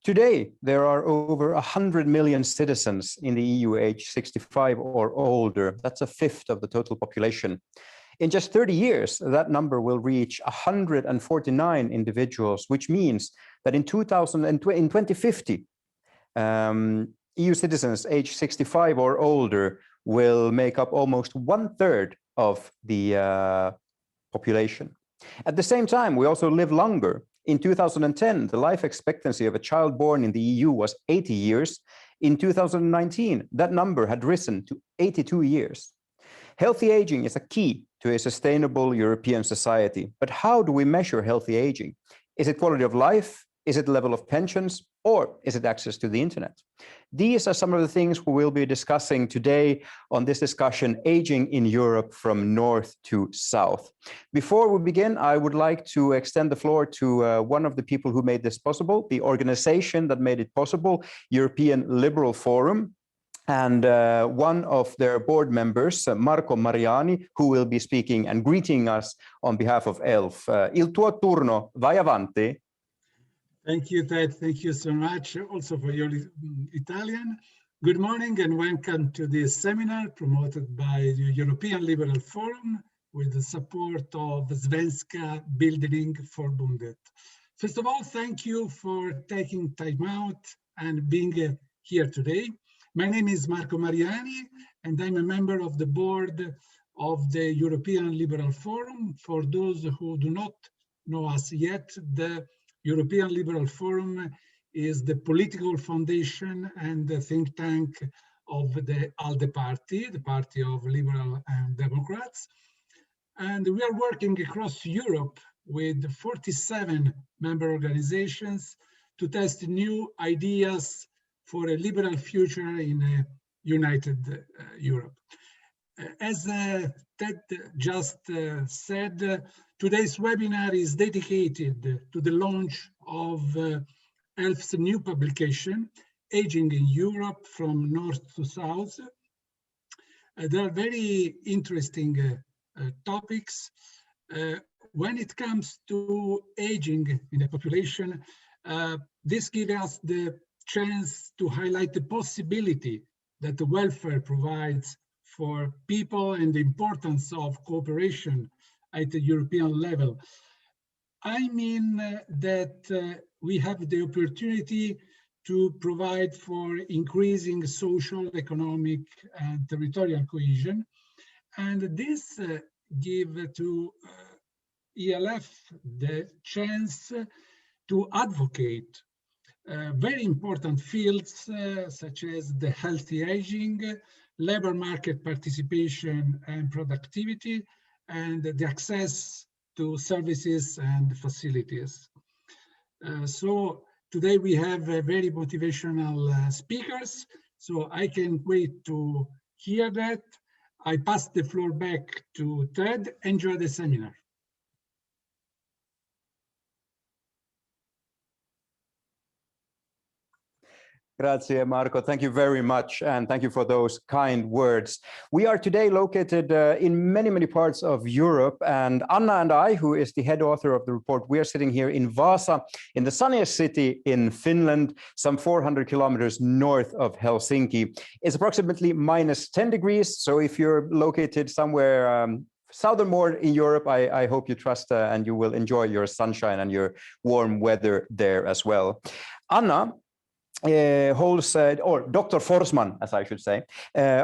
Today, there are over 100 million citizens in the EU age 65 or older. That's a fifth of the total population. In just 30 years, that number will reach 149 individuals, which means that in 2050, EU citizens age 65 or older will make up almost 1/3 of the population. At the same time, we also live longer. In 2010, the life expectancy of a child born in the EU was 80 years. In 2019, that number had risen to 82 years. Healthy aging is a key to a sustainable European society. But how do we measure healthy aging? Is it quality of life? Is it the level of pensions? Or is it access to the internet? These are some of the things we will be discussing today on this discussion, Aging in Europe from North to South. Before we begin, I would like to extend the floor to one of the people who made this possible, the organization that made it possible, European Liberal Forum, and one of their board members, Marco Mariani, who will be speaking and greeting us on behalf of ELF. Il tuo turno, vai avanti. Thank you, Ted. Thank you so much also for your Italian. Good morning and welcome to this seminar promoted by the European Liberal Forum with the support of Svenska Bildningsförbundet. First of all, thank you for taking time out and being here today. My name is Marco Mariani and I'm a member of the board of the European Liberal Forum. For those who do not know us yet, the European Liberal Forum is the political foundation and the think tank of the ALDE party, the party of Liberal and Democrats. And we are working across Europe with 47 member organizations to test new ideas for a liberal future in a united Europe. As Ted just said, today's webinar is dedicated to the launch of ELF's new publication, Aging in Europe from North to South. There are very interesting topics. When it comes to aging in the population, this gives us the chance to highlight the possibility that the welfare provides for people and the importance of cooperation at the European level. I mean that we have the opportunity to provide for increasing social, economic, and territorial cohesion. And this gives to ELF the chance to advocate very important fields such as the healthy aging, labor market participation and productivity, and the access to services and facilities. So today we have very motivational speakers, so I can't wait to hear that. I pass the floor back to Ted. Enjoy the seminar. Grazie, Marco. Thank you very much. And thank you for those kind words. We are today located in many, many parts of Europe. And Anna and I, who is the head author of the report, we are sitting here in Vaasa, in the sunniest city in Finland, some 400 kilometers north of Helsinki. It's approximately -10 degrees. So if you're located somewhere southernmore in Europe, I hope you trust and you will enjoy your sunshine and your warm weather there as well. Anna holds, or Dr. Forsman, as I should say,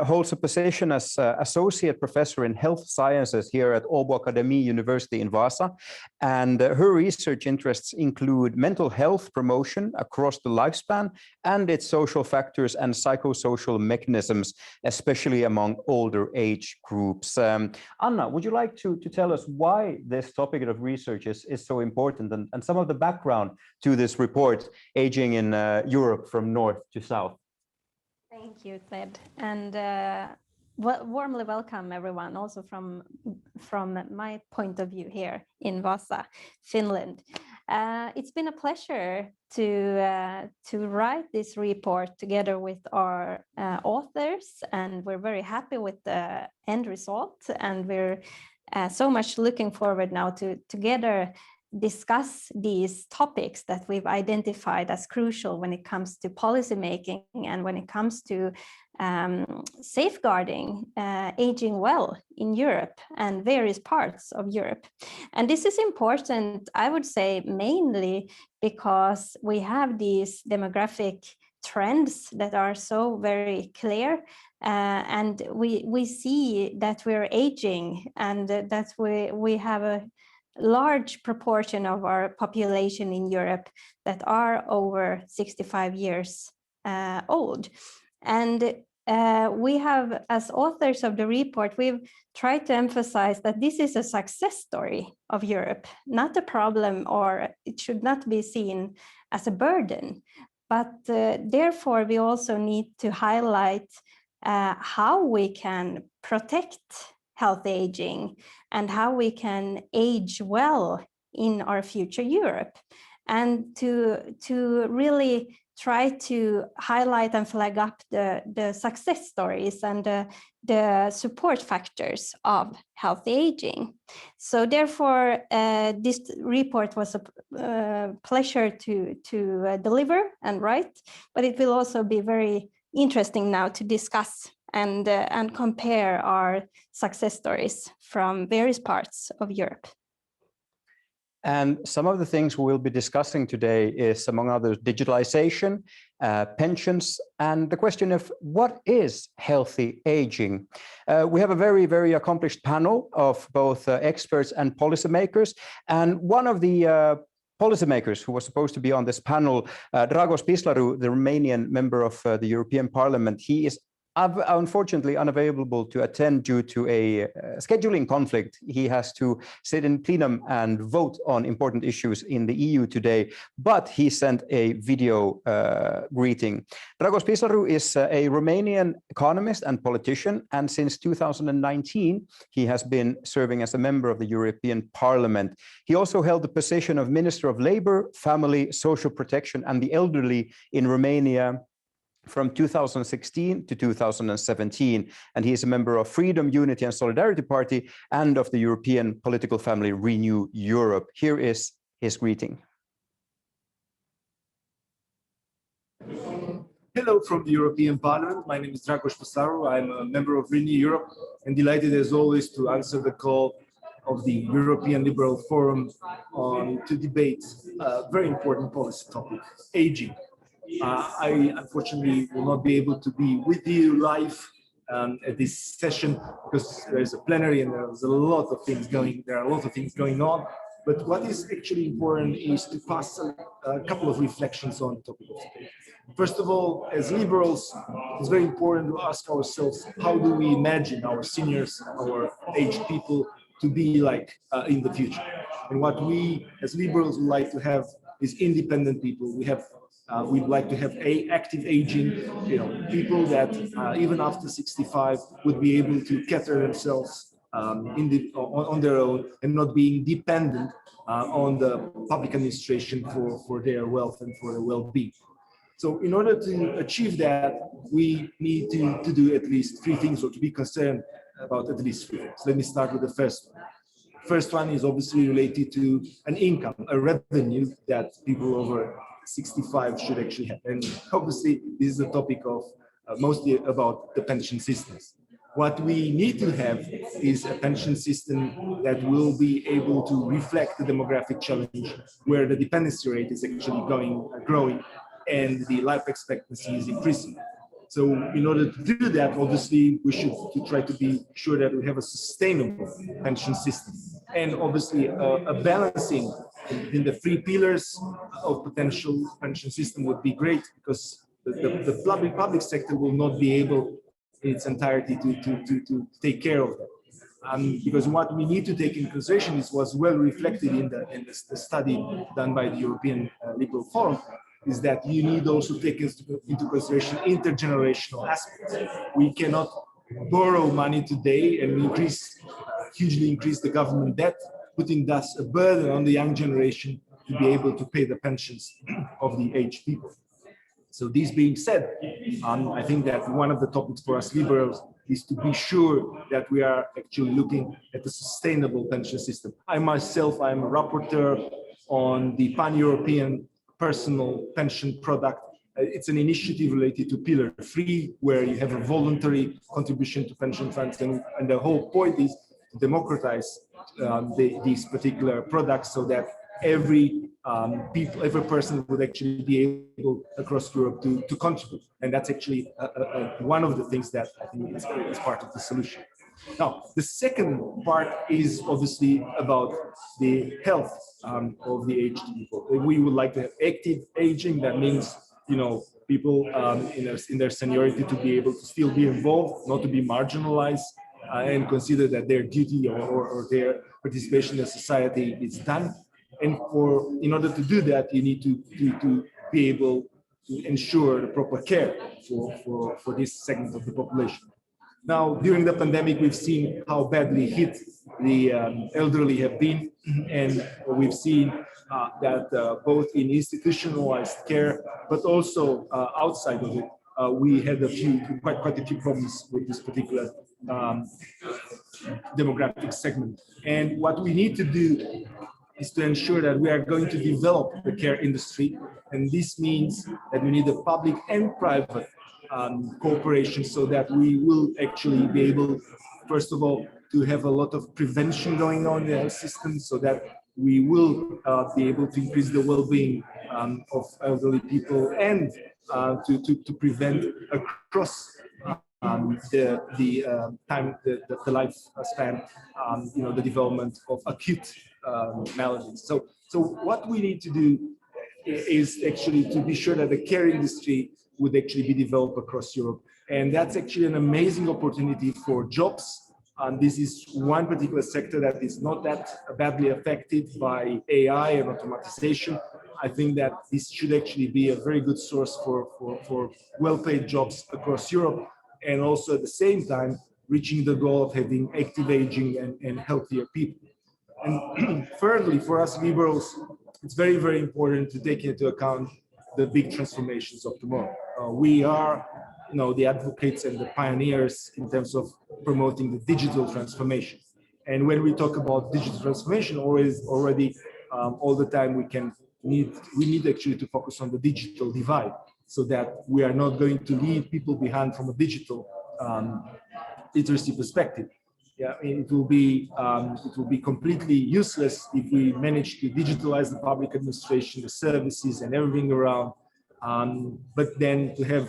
holds a position as Associate Professor in Health Sciences here at Åbo Akademi University in Vaasa. And her research interests include mental health promotion across the lifespan and its social factors and psychosocial mechanisms, especially among older age groups. Anna, would you like to tell us why this topic of research is so important and some of the background to this report, Aging in Europe from North to South? Thank you, Ted, and warmly welcome everyone also from my point of view here in Vaasa, Finland. It's been a pleasure to write this report together with our authors, and we're very happy with the end result, and we're so much looking forward now to together discuss these topics that we've identified as crucial when it comes to policy making and when it comes to safeguarding aging well in Europe and various parts of Europe. And this is important, I would say, mainly because we have these demographic trends that are so very clear, and we see that we're aging and that we have a large proportion of our population in Europe that are over 65 years old. And we have, as authors of the report, we've tried to emphasize that this is a success story of Europe, not a problem, or it should not be seen as a burden. But therefore, we also need to highlight how we can protect healthy aging and how we can age well in our future Europe, and to really try to highlight and flag up the success stories and the support factors of healthy aging. So therefore, this report was a pleasure to deliver and write, but it will also be very interesting now to discuss and compare our success stories from various parts of Europe. And some of the things we'll be discussing today is, among others, digitalization, pensions, and the question of what is healthy aging. We have a very, very accomplished panel of both experts and policymakers. And one of the policymakers who was supposed to be on this panel, Dragos Pislaru, the Romanian member of the European Parliament, he is unfortunately unavailable to attend due to a scheduling conflict. He has to sit in plenum and vote on important issues in the EU today, but he sent a video greeting. Dragos Pislaru is a Romanian economist and politician, and since 2019, he has been serving as a member of the European Parliament. He also held the position of Minister of Labour, Family, Social Protection and the Elderly in Romania from 2016 to 2017, and he is a member of Freedom, Unity and Solidarity Party and of the European political family Renew Europe. Here is his greeting. Hello from the European Parliament. My name is Dragos Pislaru. I'm a member of Renew Europe and delighted as always to answer the call of the European Liberal Forum to debate a very important policy topic, aging. I unfortunately will not be able to be with you live at this session because there is a plenary and there's a lot of things going on. But what is actually important is to pass a couple of reflections on the topic of today. First of all, as liberals, it's very important to ask ourselves, how do we imagine our seniors, our aged people to be like in the future? And what we as liberals would like to have is independent people. We'd like to have active aging, people that even after 65 would be able to cater themselves on their own and not being dependent on the public administration for their wealth and for their well-being. So in order to achieve that, we need to do at least three things, or to be concerned about at least three things. Let me start with the first one. First one is obviously related to an income, a revenue that people over 65 should actually have. And obviously, this is a topic of mostly about the pension systems. What we need to have is a pension system that will be able to reflect the demographic challenge, where the dependency rate is actually growing and the life expectancy is increasing. So in order to do that, obviously, we should try to be sure that we have a sustainable pension system. And obviously, a balancing in the three pillars of potential pension system would be great, because the public sector will not be able in its entirety to take care of that. Because what we need to take in consideration is what's well reflected in the study done by the European Liberal Forum, is that you need also to take into consideration intergenerational aspects. We cannot borrow money today and hugely increase the government debt, putting thus a burden on the young generation to be able to pay the pensions of the aged people. So this being said, I think that one of the topics for us liberals is to be sure that we are actually looking at a sustainable pension system. I'm a rapporteur on the pan-European personal pension product. It's an initiative related to Pillar 3, where you have a voluntary contribution to pension funds, and the whole point is to democratize these particular products so that every person would actually be able across Europe to contribute. And that's actually one of the things that I think is part of the solution. Now, the second part is obviously about the health of the aged people. We would like to have active aging. That means, people in their seniority to be able to still be involved, not to be marginalized, and consider that their duty or their participation in society is done. And in order to do that, you need to be able to ensure the proper care for this segment of the population. Now, during the pandemic, we've seen how badly hit the elderly have been, and we've seen that both in institutionalized care, but also outside of it, we had quite a few problems with this particular demographic segment. And what we need to do is to ensure that we are going to develop the care industry, and this means that we need a public and private cooperation, so that we will actually be able, first of all, to have a lot of prevention going on in the health system, so that we will be able to increase the well-being of elderly people, and to prevent across the lifespan, the development of acute maladies. So what we need to do is actually to be sure that the care industry would actually be developed across Europe. And that's actually an amazing opportunity for jobs. This is one particular sector that is not that badly affected by AI and automatization. I think that this should actually be a very good source for well-paid jobs across Europe, and also at the same time reaching the goal of having active aging and healthier people. And thirdly, for us liberals, it's very, very important to take into account the big transformations of tomorrow. We are, the advocates and the pioneers in terms of promoting the digital transformation. And when we talk about digital transformation, already all the time we need actually to focus on the digital divide, so that we are not going to leave people behind from a digital literacy perspective. Yeah, it will be completely useless if we manage to digitalize the public administration, the services, and everything around. But then to have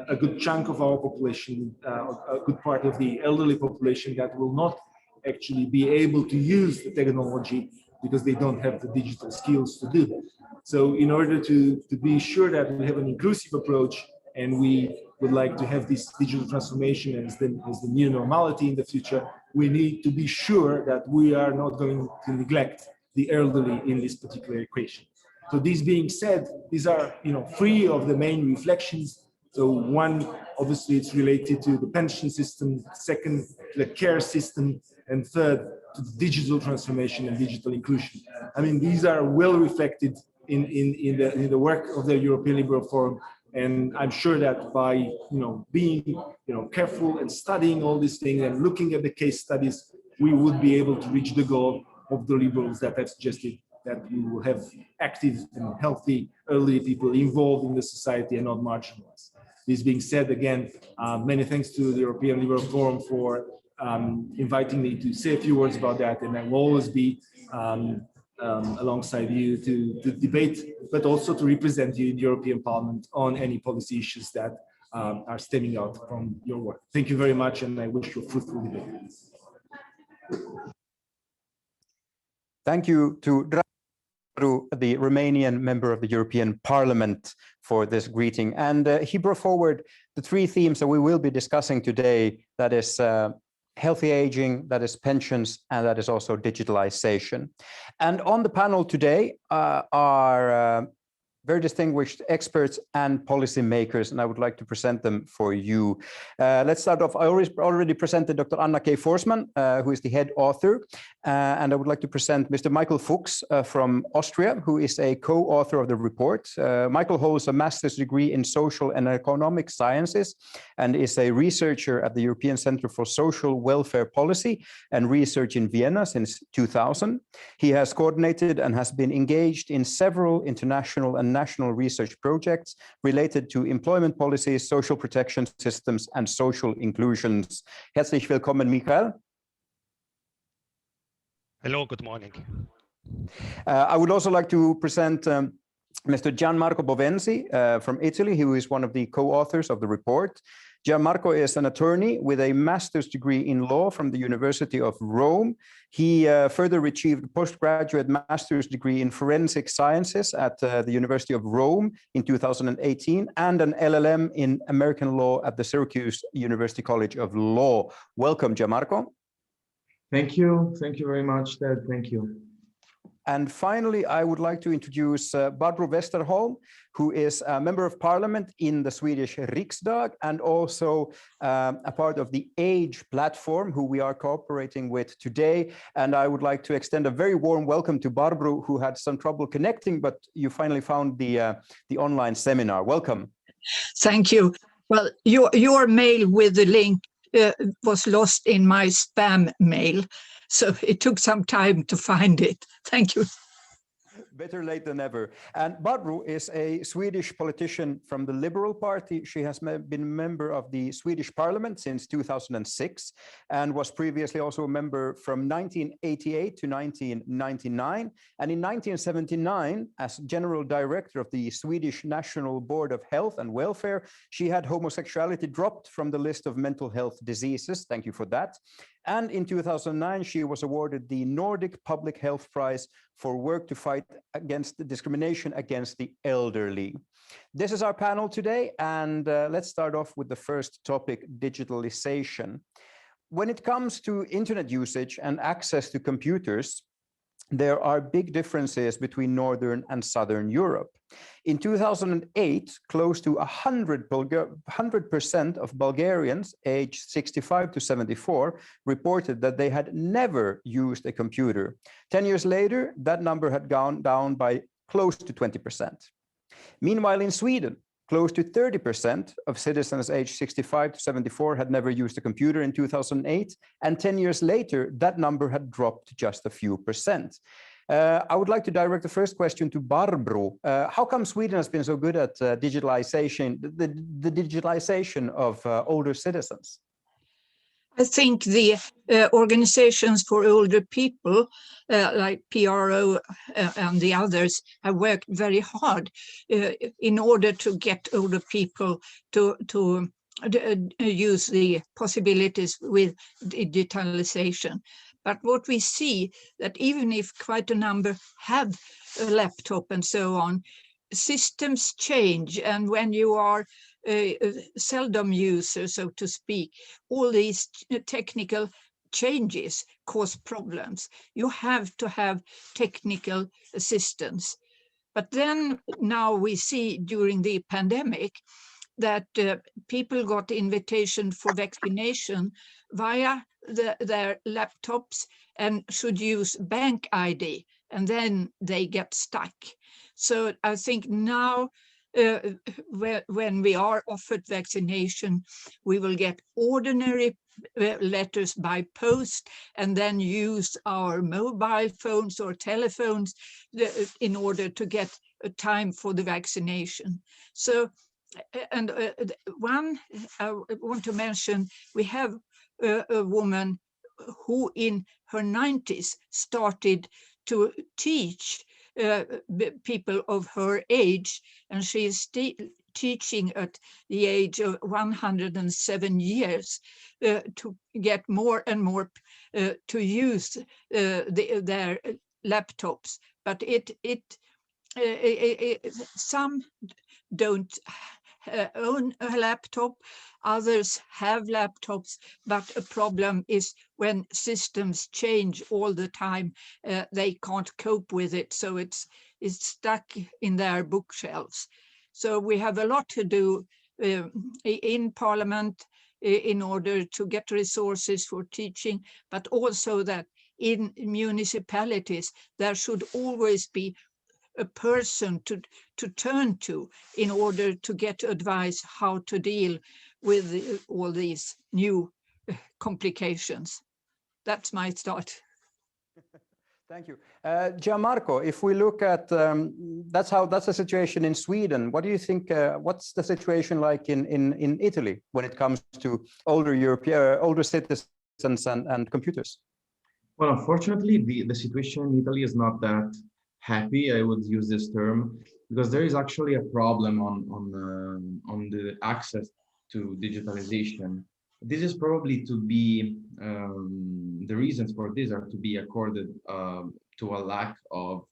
a good chunk of our population, a good part of the elderly population that will not actually be able to use the technology because they don't have the digital skills to do that. So in order to be sure that we have an inclusive approach, and we would like to have this digital transformation as the new normality in the future, we need to be sure that we are not going to neglect the elderly in this particular equation. So this being said, these are three of the main reflections. So one, obviously, it's related to the pension system. Second, the care system, and third, to the digital transformation and digital inclusion. I mean, these are well reflected in the work of the European Liberal Forum. And I'm sure that by being careful and studying all these things and looking at the case studies, we would be able to reach the goal of the liberals that I've suggested, that we will have active and healthy elderly people involved in the society and not marginalized. This being said, again, many thanks to the European Liberal Forum for inviting me to say a few words about that, and I will always be alongside you to debate, but also to represent you in the European Parliament on any policy issues that are stemming out from your work. Thank you very much, and I wish you a fruitful debate. Thank you to the Romanian member of the European Parliament for this greeting. And he brought forward the three themes that we will be discussing today, that is healthy aging, that is pensions, and that is also digitalization. And on the panel today are very distinguished experts and policymakers, and I would like to present them for you. Let's start off. I already presented Dr. Anna K. Forsman, who is the head author, and I would like to present Mr. Michael Fuchs from Austria, who is a co-author of the report. Michael holds a master's degree in social and economic sciences and is a researcher at the European Center for Social Welfare Policy and Research in Vienna since 2000. He has coordinated and has been engaged in several international and national research projects related to employment policies, social protection systems, and social inclusions. Herzlich willkommen, Michael. Hello, good morning. I would also like to present Mr. GianMarco Bovenzi from Italy, who is one of the co-authors of the report. GianMarco is an attorney with a master's degree in law from the University of Rome. He further achieved a postgraduate master's degree in forensic sciences at the University of Rome in 2018 and an LLM in American law at the Syracuse University College of Law. Welcome, GianMarco. Thank you. Thank you very much, Ted. Thank you. And finally, I would like to introduce Barbro Westerholm, who is a member of parliament in the Swedish Riksdag and also a part of the AGE platform, who we are cooperating with today. And I would like to extend a very warm welcome to Barbro, who had some trouble connecting, but you finally found the online seminar. Welcome. Thank you. Well, your mail with the link was lost in my spam mail, so it took some time to find it. Thank you. Better late than never. And Barbro is a Swedish politician from the Liberal Party. She has been a member of the Swedish Parliament since 2006 and was previously also a member from 1988 to 1999. And in 1979, as General Director of the Swedish National Board of Health and Welfare, she had homosexuality dropped from the list of mental health diseases. Thank you for that. And in 2009, she was awarded the Nordic Public Health Prize for work to fight against the discrimination against the elderly. This is our panel today, and let's start off with the first topic, digitalization. When it comes to internet usage and access to computers, there are big differences between Northern and Southern Europe. In 2008, close to 100% of Bulgarians aged 65 to 74 reported that they had never used a computer. 10 years later, that number had gone down by close to 20%. Meanwhile, in Sweden, close to 30% of citizens aged 65 to 74 had never used a computer in 2008, and 10 years later, that number had dropped to just a few percent. I would like to direct the first question to Barbro. How come Sweden has been so good at digitalization, the digitalization of older citizens? I think the organizations for older people, like PRO and the others, have worked very hard in order to get older people to use the possibilities with digitalization. But what we see that even if quite a number have a laptop and so on, systems change, and when you are a seldom user, so to speak, all these technical changes cause problems. You have to have technical assistance. But then now we see during the pandemic that people got invitation for vaccination via their laptops and should use bank ID, and then they get stuck. So I think now when we are offered vaccination, we will get ordinary letters by post and then use our mobile phones or telephones in order to get a time for the vaccination. So, and one I want to mention, we have a woman who in her 90s started to teach people of her age, and she is teaching at the age of 107 years to get more and more to use their laptops. But some don't own a laptop, others have laptops, but a problem is when systems change all the time, they can't cope with it, so it's stuck in their bookshelves. So we have a lot to do in Parliament in order to get resources for teaching, but also that in municipalities there should always be a person to turn to in order to get advice how to deal with all these new complications. That's my start. Thank you. GianMarco, if we look at, that's the situation in Sweden. What do you think, what's the situation like in Italy when it comes to older citizens and computers? Well, unfortunately, the situation in Italy is not that happy, I would use this term, because there is actually a problem on the access to digitalization. This is probably to be, the reasons for this are to be accorded to a lack of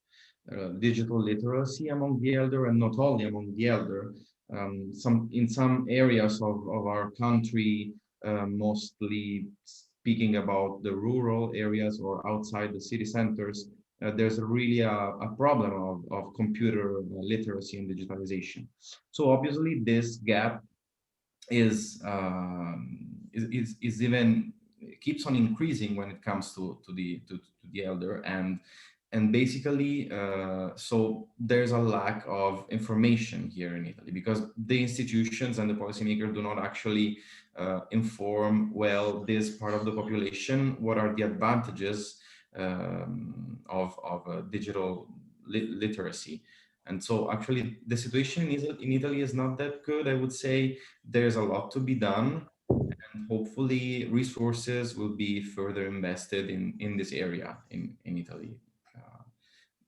digital literacy among the elder, and not only among the elder. In some areas of our country, mostly speaking about the rural areas or outside the city centers, there's really a problem of computer literacy and digitalization. So obviously this gap is even keeps on increasing when it comes to the elder, and basically so there's a lack of information here in Italy, because the institutions and the policymakers do not actually inform well this part of the population what are the advantages of digital literacy. And so actually the situation in Italy is not that good. I would say there's a lot to be done, and hopefully resources will be further invested in this area in Italy.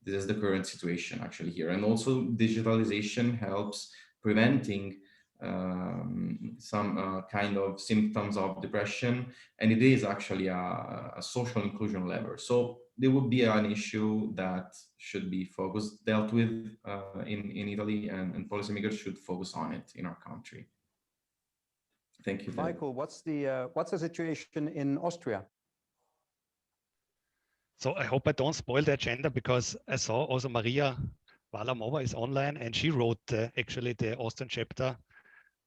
This is the current situation actually here. And also digitalization helps preventing some kind of symptoms of depression, and it is actually a social inclusion lever. So there would be an issue that should be dealt with in Italy, and policymakers should focus on it in our country. Thank you. Michael, what's the situation in Austria? So I hope I don't spoil the agenda, because I saw also Maria Valamova is online, and she wrote actually the Austrian chapter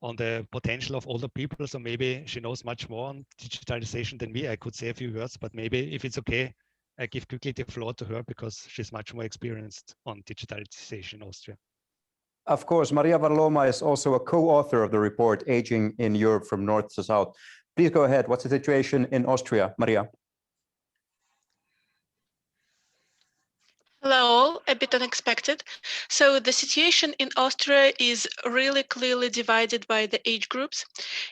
on the potential of older people. So maybe she knows much more on digitalization than me. I could say a few words, but maybe if it's okay, I give quickly the floor to her, because she's much more experienced on digitalization in Austria. Of course, Maria Varloma is also a co-author of the report, Aging in Europe from North to South. Please go ahead. What's the situation in Austria, Maria? Hello, a bit unexpected. So the situation in Austria is really clearly divided by the age groups.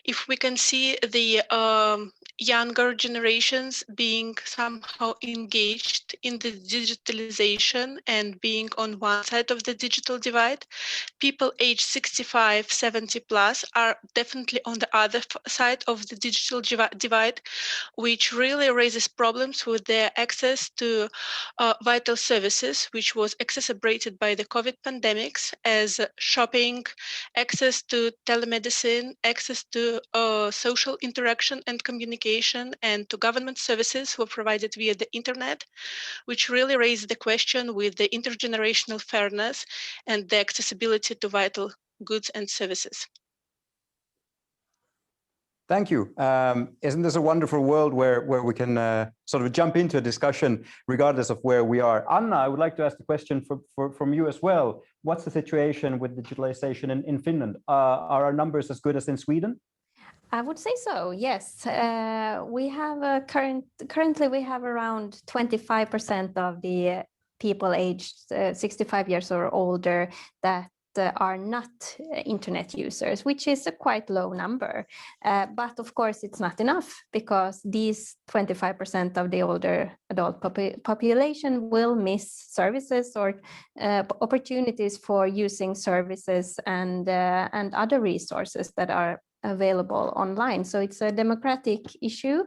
If we can see the younger generations being somehow engaged in the digitalization and being on one side of the digital divide, people aged 65, 70 plus are definitely on the other side of the digital divide, which really raises problems with their access to vital services, which was exacerbated by the COVID pandemics, as shopping, access to telemedicine, access to social interaction and communication, and to government services were provided via the internet, which really raised the question with the intergenerational fairness and the accessibility to vital goods and services. Thank you. Isn't this a wonderful world where we can sort of jump into a discussion regardless of where we are? Anna, I would like to ask the question from you as well. What's the situation with digitalization in Finland? Are our numbers as good as in Sweden? I would say so, yes. We have currently we have around 25% of the people aged 65 years or older that are not internet users, which is a quite low number. But of course, it's not enough, because these 25% of the older adult population will miss services or opportunities for using services and other resources that are available online. So it's a democratic issue.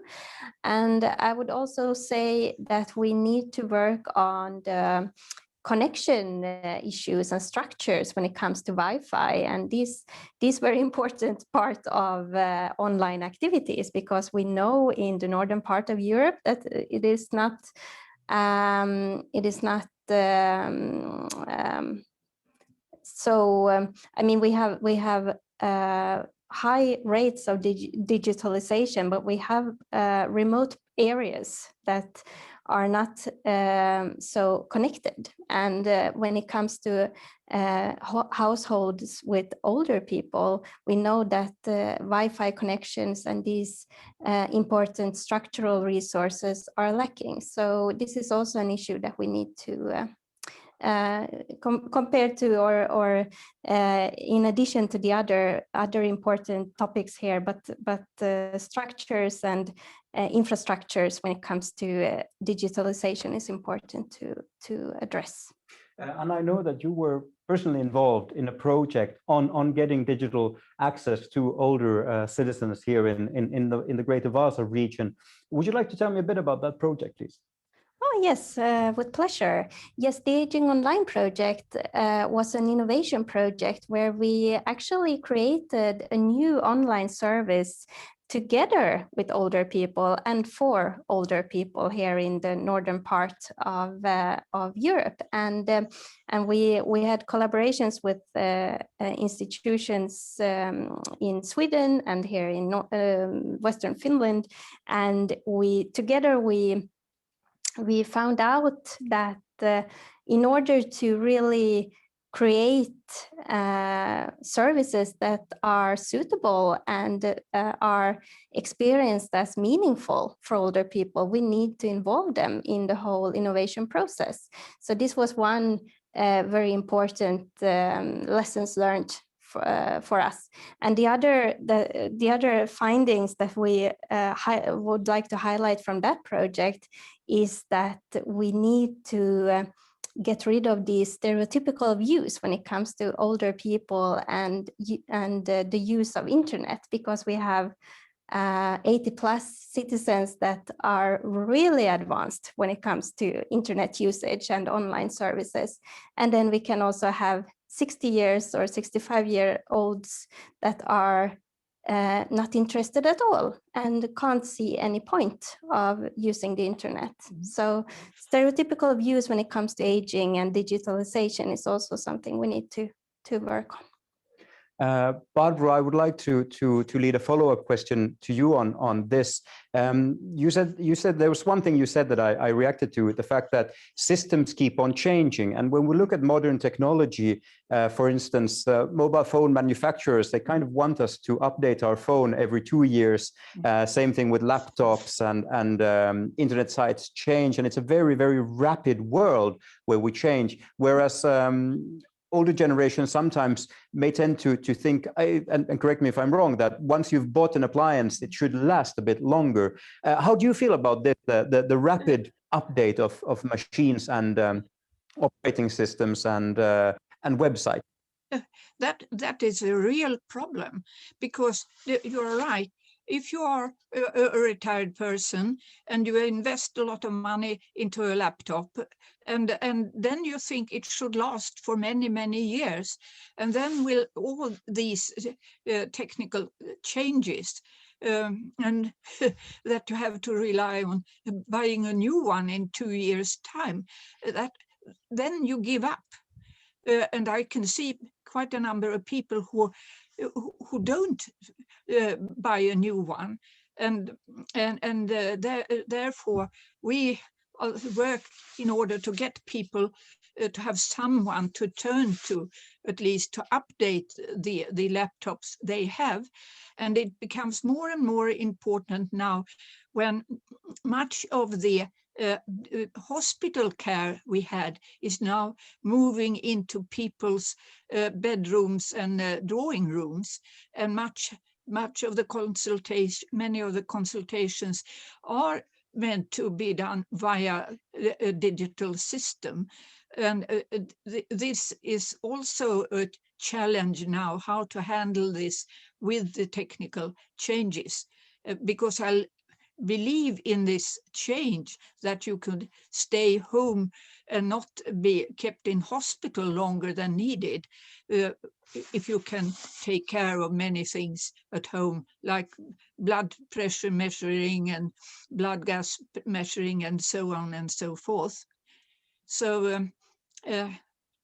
And I would also say that we need to work on the connection issues and structures when it comes to Wi-Fi, and these very important part of online activities, because we know in the northern part of Europe that it is not I mean, we have high rates of digitalization, but we have remote areas that are not so connected. And when it comes to households with older people, we know that Wi-Fi connections and these important structural resources are lacking. So this is also an issue that we need to compared to or in addition to the other important topics here, but structures and infrastructures when it comes to digitalization is important to address. And I know that you were personally involved in a project on getting digital access to older citizens here in the Greater Vasa region. Would you like to tell me a bit about that project, please? Oh, yes, with pleasure. Yes, the Aging Online project was an innovation project where we actually created a new online service together with older people and for older people here in the northern part of Europe. And we had collaborations with institutions in Sweden and here in Western Finland. And we found out that in order to really create services that are suitable and are experienced as meaningful for older people, we need to involve them in the whole innovation process. So this was one very important lessons learned for us. And the other findings that we would like to highlight from that project is that we need to get rid of these stereotypical views when it comes to older people and the use of internet, because we have 80 plus citizens that are really advanced when it comes to internet usage and online services. And then we can also have 60 years or 65-year-olds that are not interested at all and can't see any point of using the internet. So stereotypical views when it comes to aging and digitalization is also something we need to work on. Barbara, I would like to lead a follow-up question to you on this. You said there was one thing you said that I reacted to, the fact that systems keep on changing. And when we look at modern technology, for instance, mobile phone manufacturers, they kind of want us to update our phone every 2 years. Same thing with laptops and internet sites change. And it's a very, very rapid world where we change. Whereas older generations sometimes may tend to think, and correct me if I'm wrong, that once you've bought an appliance, it should last a bit longer. How do you feel about this, the rapid update of machines and operating systems and websites? That is a real problem, because you're right. If you are a retired person and you invest a lot of money into a laptop, and then you think it should last for many, many years, and then will all these technical changes and that you have to rely on buying a new one in 2 years' time, then you give up. And I can see quite a number of people who don't buy a new one, and therefore we work in order to get people to have someone to turn to, at least to update the laptops they have. And it becomes more and more important now when much of the hospital care we had is now moving into people's bedrooms and drawing rooms, and much of the consultation, many of the consultations are meant to be done via a digital system. And this is also a challenge now, how to handle this with the technical changes, because believe in this change, that you could stay home and not be kept in hospital longer than needed, if you can take care of many things at home, like blood pressure measuring and blood gas measuring and so on and so forth. So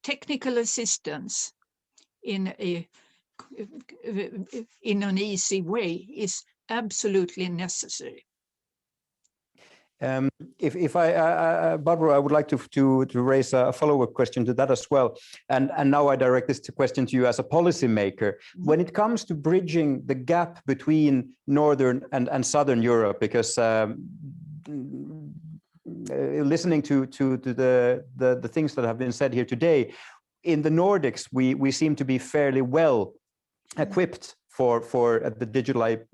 technical assistance in an easy way is absolutely necessary. Barbara, I would like to raise a follow-up question to that as well. And now I direct this question to you as a policymaker. When it comes to bridging the gap between Northern and Southern Europe, because listening to the things that have been said here today, in the Nordics, we seem to be fairly well equipped for the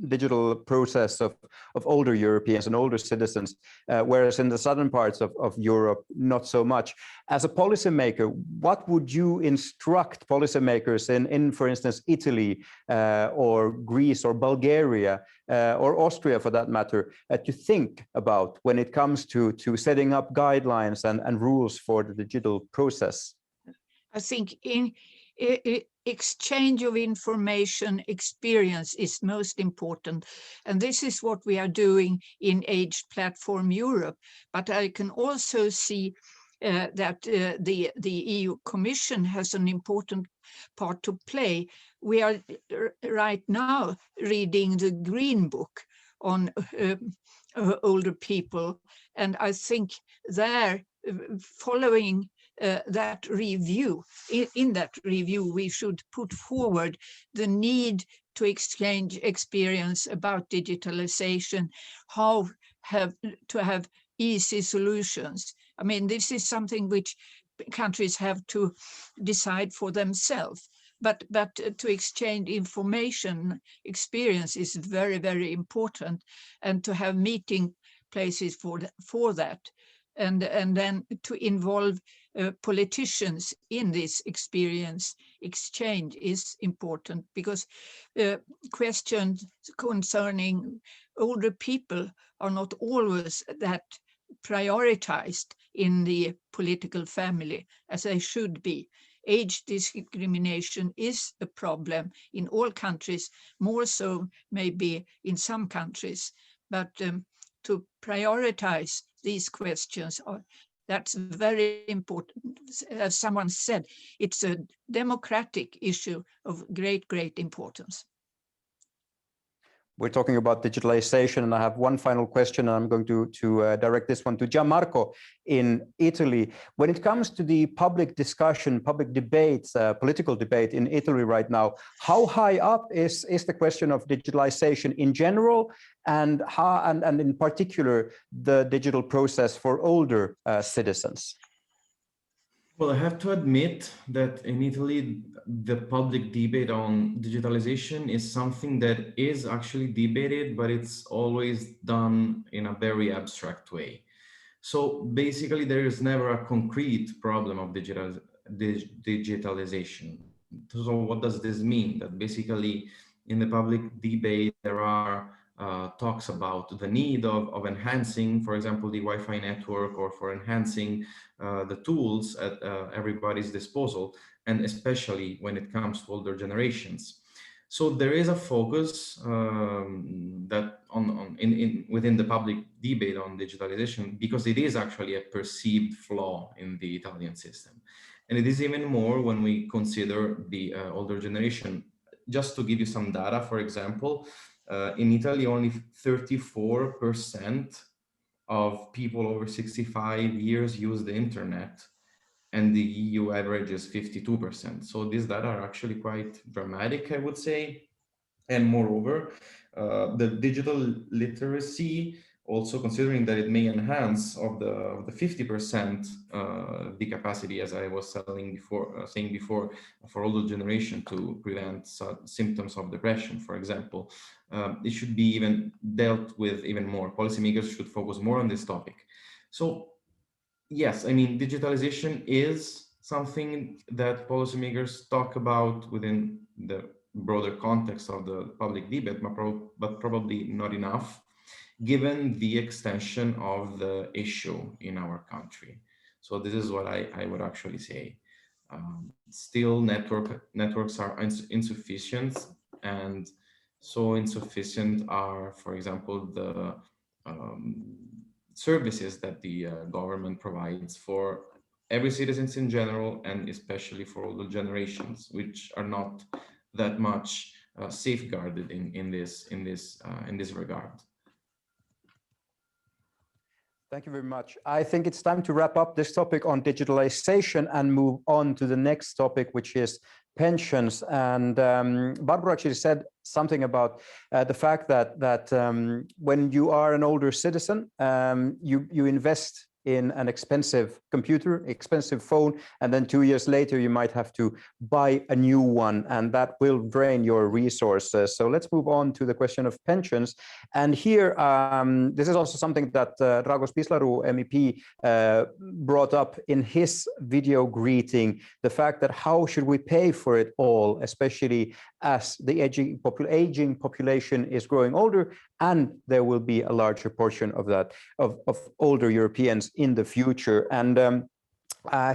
digital process of older Europeans and older citizens, whereas in the southern parts of Europe, not so much. As a policymaker, what would you instruct policymakers in for instance, Italy or Greece or Bulgaria or Austria, for that matter, to think about when it comes to setting up guidelines and rules for the digital process? I think in exchange of information, experience is most important. And this is what we are doing in Age Platform Europe. But I can also see that the EU Commission has an important part to play. We are right now reading the Green Book on older people. And I think there, following that review, in that review, we should put forward the need to exchange experience about digitalization, how to have easy solutions. I mean, this is something which countries have to decide for themselves. But to exchange information, experience is very, very important, and to have meeting places for that. And then to involve politicians in this experience exchange is important, because questions concerning older people are not always that prioritized in the political family as they should be. Age discrimination is a problem in all countries, more so maybe in some countries, but to prioritize these questions, that's very important. As someone said, it's a democratic issue of great, great importance. We're talking about digitalization, and I have one final question, and I'm going to direct this one to GianMarco in Italy. When it comes to the public discussion, public debates, political debate in Italy right now, how high up is the question of digitalization in general, and in particular the digital process for older citizens? Well, I have to admit that in Italy, the public debate on digitalization is something that is actually debated, but it's always done in a very abstract way. So basically, there is never a concrete problem of digitalization. So what does this mean? That basically in the public debate, there are talks about the need of enhancing, for example, the Wi-Fi network, or for enhancing the tools at everybody's disposal, and especially when it comes to older generations. So there is a focus that within the public debate on digitalization, because it is actually a perceived flaw in the Italian system. And it is even more when we consider the older generation. Just to give you some data, for example, in Italy, only 34% of people over 65 years use the internet, and the EU average is 52%. So these data are actually quite dramatic, I would say. And moreover, the digital literacy, also considering that it may enhance of the 50% the capacity, as I was saying before, for older generation to prevent symptoms of depression, for example, it should be even dealt with even more. Policymakers should focus more on this topic. So yes, I mean, digitalization is something that policymakers talk about within the broader context of the public debate, but probably not enough, given the extension of the issue in our country. So this is what I would actually say. Still, networks are insufficient, and so insufficient are, for example, the services that the government provides for every citizens in general, and especially for older generations, which are not that much safeguarded in this regard. Thank you very much. I think it's time to wrap up this topic on digitalization and move on to the next topic, which is pensions. And Barbara actually said something about the fact that when you are an older citizen, you invest in an expensive computer, expensive phone, and then 2 years later you might have to buy a new one, and that will drain your resources. So let's move on to the question of pensions. And here, this is also something that Dragos Pislaru, MEP, brought up in his video greeting, the fact that how should we pay for it all, especially as the aging population is growing older, and there will be a larger portion of that of older Europeans in the future. And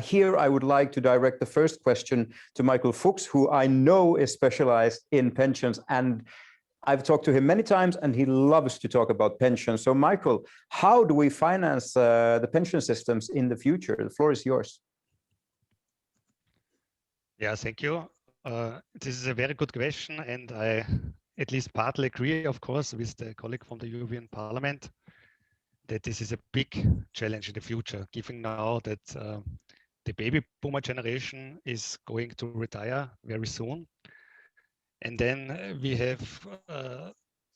here I would like to direct the first question to Michael Fuchs, who I know is specialized in pensions, and I've talked to him many times and he loves to talk about pensions. So Michael, how do we finance the pension systems in the future? The floor is yours. Yeah, thank you. This is a very good question, and I at least partly agree, of course, with the colleague from the European Parliament that this is a big challenge in the future, given now that the baby boomer generation is going to retire very soon. And then we have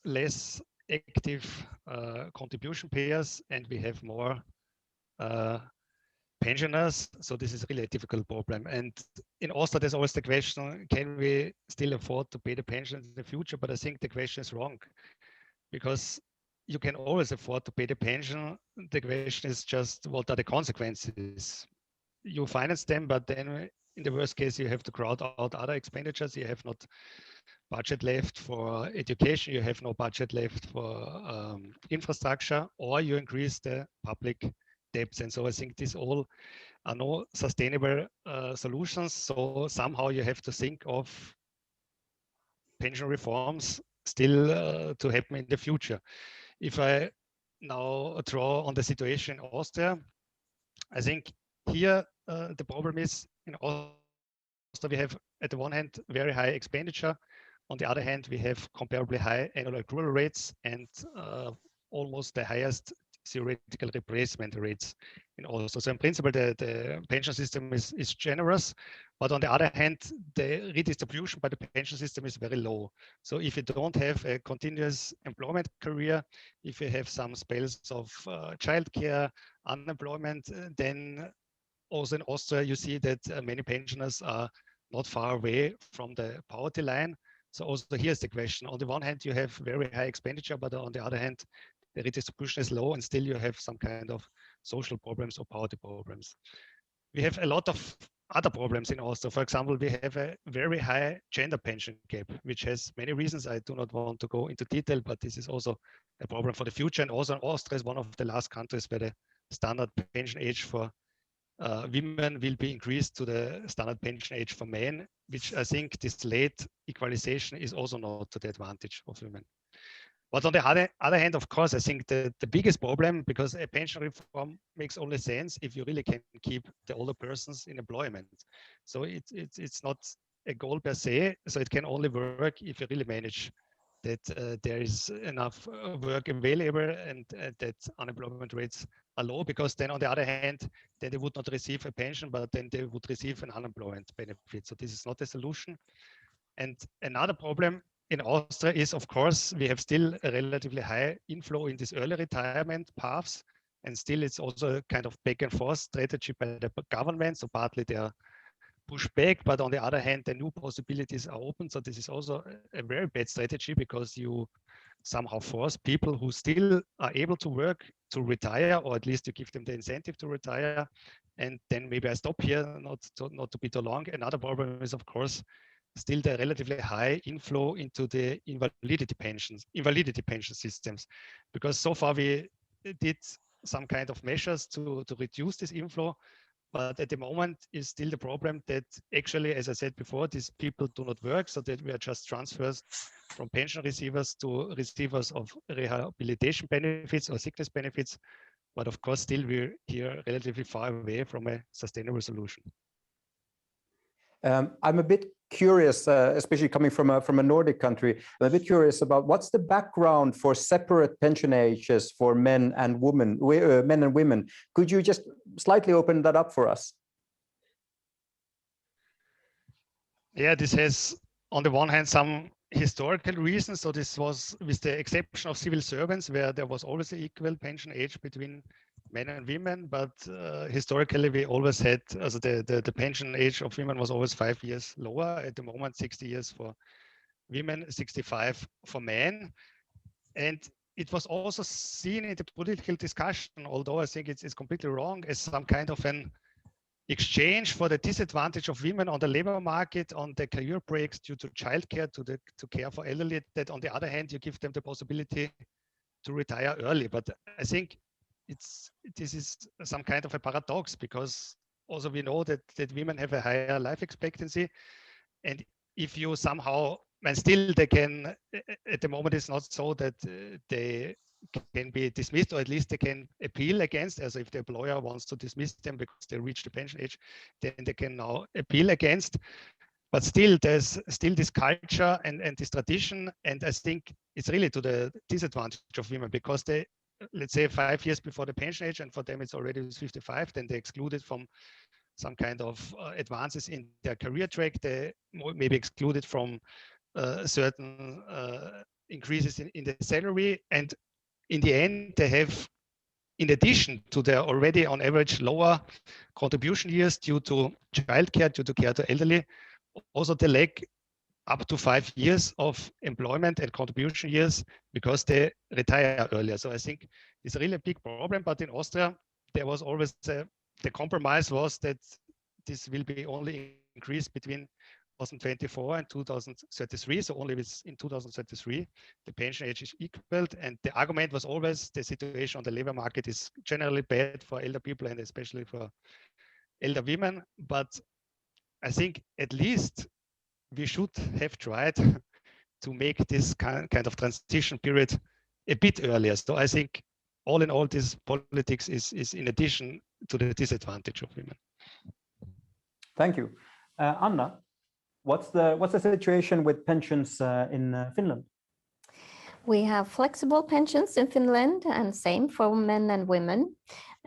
less active contribution payers, and we have more pensioners. So this is really a difficult problem. And in Austria, there's always the question, can we still afford to pay the pensions in the future? But I think the question is wrong, because you can always afford to pay the pension. The question is just, what are the consequences? You finance them, but then in the worst case, you have to crowd out other expenditures. You have not budget left for education. You have no budget left for infrastructure, or you increase the public debts. And so I think these all are no sustainable solutions. So somehow you have to think of pension reforms still to happen in the future. If I now draw on the situation in Austria, I think here the problem is in Austria we have at the one hand very high expenditure. On the other hand, we have comparably high annual accrual rates and almost the highest theoretical replacement rates in Austria. So in principle, the pension system is generous, but on the other hand, the redistribution by the pension system is very low. So if you don't have a continuous employment career, if you have some spells of childcare, unemployment, then also in Austria, you see that many pensioners are not far away from the poverty line. So also here's the question. On the one hand, you have very high expenditure, but on the other hand, the redistribution is low and still you have some kind of social problems or poverty problems. We have a lot of other problems in Austria. For example, we have a very high gender pension gap, which has many reasons. I do not want to go into detail, but this is also a problem for the future. And also Austria is one of the last countries where the standard pension age for women will be increased to the standard pension age for men, which I think this late equalization is also not to the advantage of women. But on the other hand, of course, I think the biggest problem, because a pension reform makes only sense if you really can keep the older persons in employment. So it's not a goal per se. So it can only work if you really manage that there is enough work available and that unemployment rates are low, because then on the other hand, then they would not receive a pension, but then they would receive an unemployment benefit. So this is not a solution. And another problem in Austria is, of course, we have still a relatively high inflow in these early retirement paths. And still it's also a kind of back and forth strategy by the government. So partly they are pushed back, but on the other hand, the new possibilities are open. So this is also a very bad strategy, because you somehow force people who still are able to work to retire, or at least you give them the incentive to retire. And then maybe I stop here, not to be too long. Another problem is, of course, still the relatively high inflow into the invalidity pension systems, because so far we did some kind of measures to reduce this inflow. But at the moment is still the problem that actually, as I said before, these people do not work, so that we are just transfers from pension receivers to receivers of rehabilitation benefits or sickness benefits. But of course, still we're here relatively far away from a sustainable solution. I'm a bit curious, especially coming from a Nordic country. I'm a bit curious about what's the background for separate pension ages for men and women. Could you just slightly open that up for us? Yeah, this has, on the one hand, some historical reasons. So this was with the exception of civil servants, where there was always an equal pension age between men and women, but historically we always had, also the pension age of women was always 5 years lower. At the moment, 60 years for women, 65 for men. And it was also seen in the political discussion, although I think it's completely wrong, as some kind of an exchange for the disadvantage of women on the labor market, on the career breaks due to childcare, to care for elderly, that on the other hand, you give them the possibility to retire early. But I think this is some kind of a paradox, because also we know that women have a higher life expectancy, and if you somehow, and still they can, at the moment it's not so that they can be dismissed, or at least they can appeal against, as if the employer wants to dismiss them because they reach the pension age, then they can now appeal against. But still, there's still this culture and this tradition, and I think it's really to the disadvantage of women, because they, let's say 5 years before the pension age, and for them it's already 55, then they're excluded from some kind of advances in their career track. They may be excluded from certain increases in the salary, and in the end they have, in addition to their already on average lower contribution years due to childcare, due to care to elderly, also they lack up to 5 years of employment and contribution years because they retire earlier. So I think it's really a big problem. But in Austria, there was always the compromise was that this will be only increased between 2024 and 2033. So only in 2033, the pension age is equaled. And the argument was always the situation on the labor market is generally bad for elder people and especially for elder women. But I think at least we should have tried to make this kind of transition period a bit earlier. So I think all in all, this politics is in addition to the disadvantage of women. Thank you. Anna, what's the situation with pensions in Finland? We have flexible pensions in Finland, and same for men and women.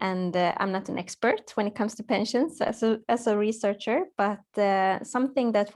And I'm not an expert when it comes to pensions as a researcher, but something that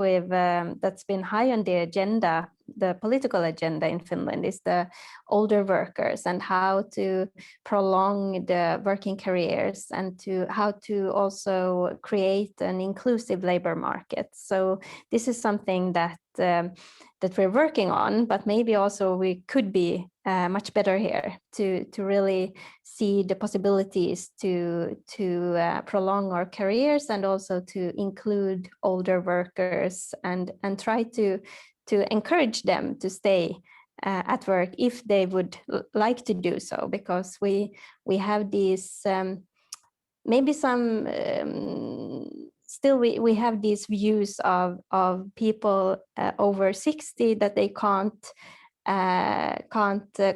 that's been high on the agenda, the political agenda in Finland, is the older workers and how to prolong the working careers and how to also create an inclusive labor market. So this is something that we're working on, but maybe also we could be much better here to really see the possibilities to prolong our careers and also to include older workers and try to encourage them to stay at work if they would like to do so, because we have these maybe some still we have these views of people over 60 that they can't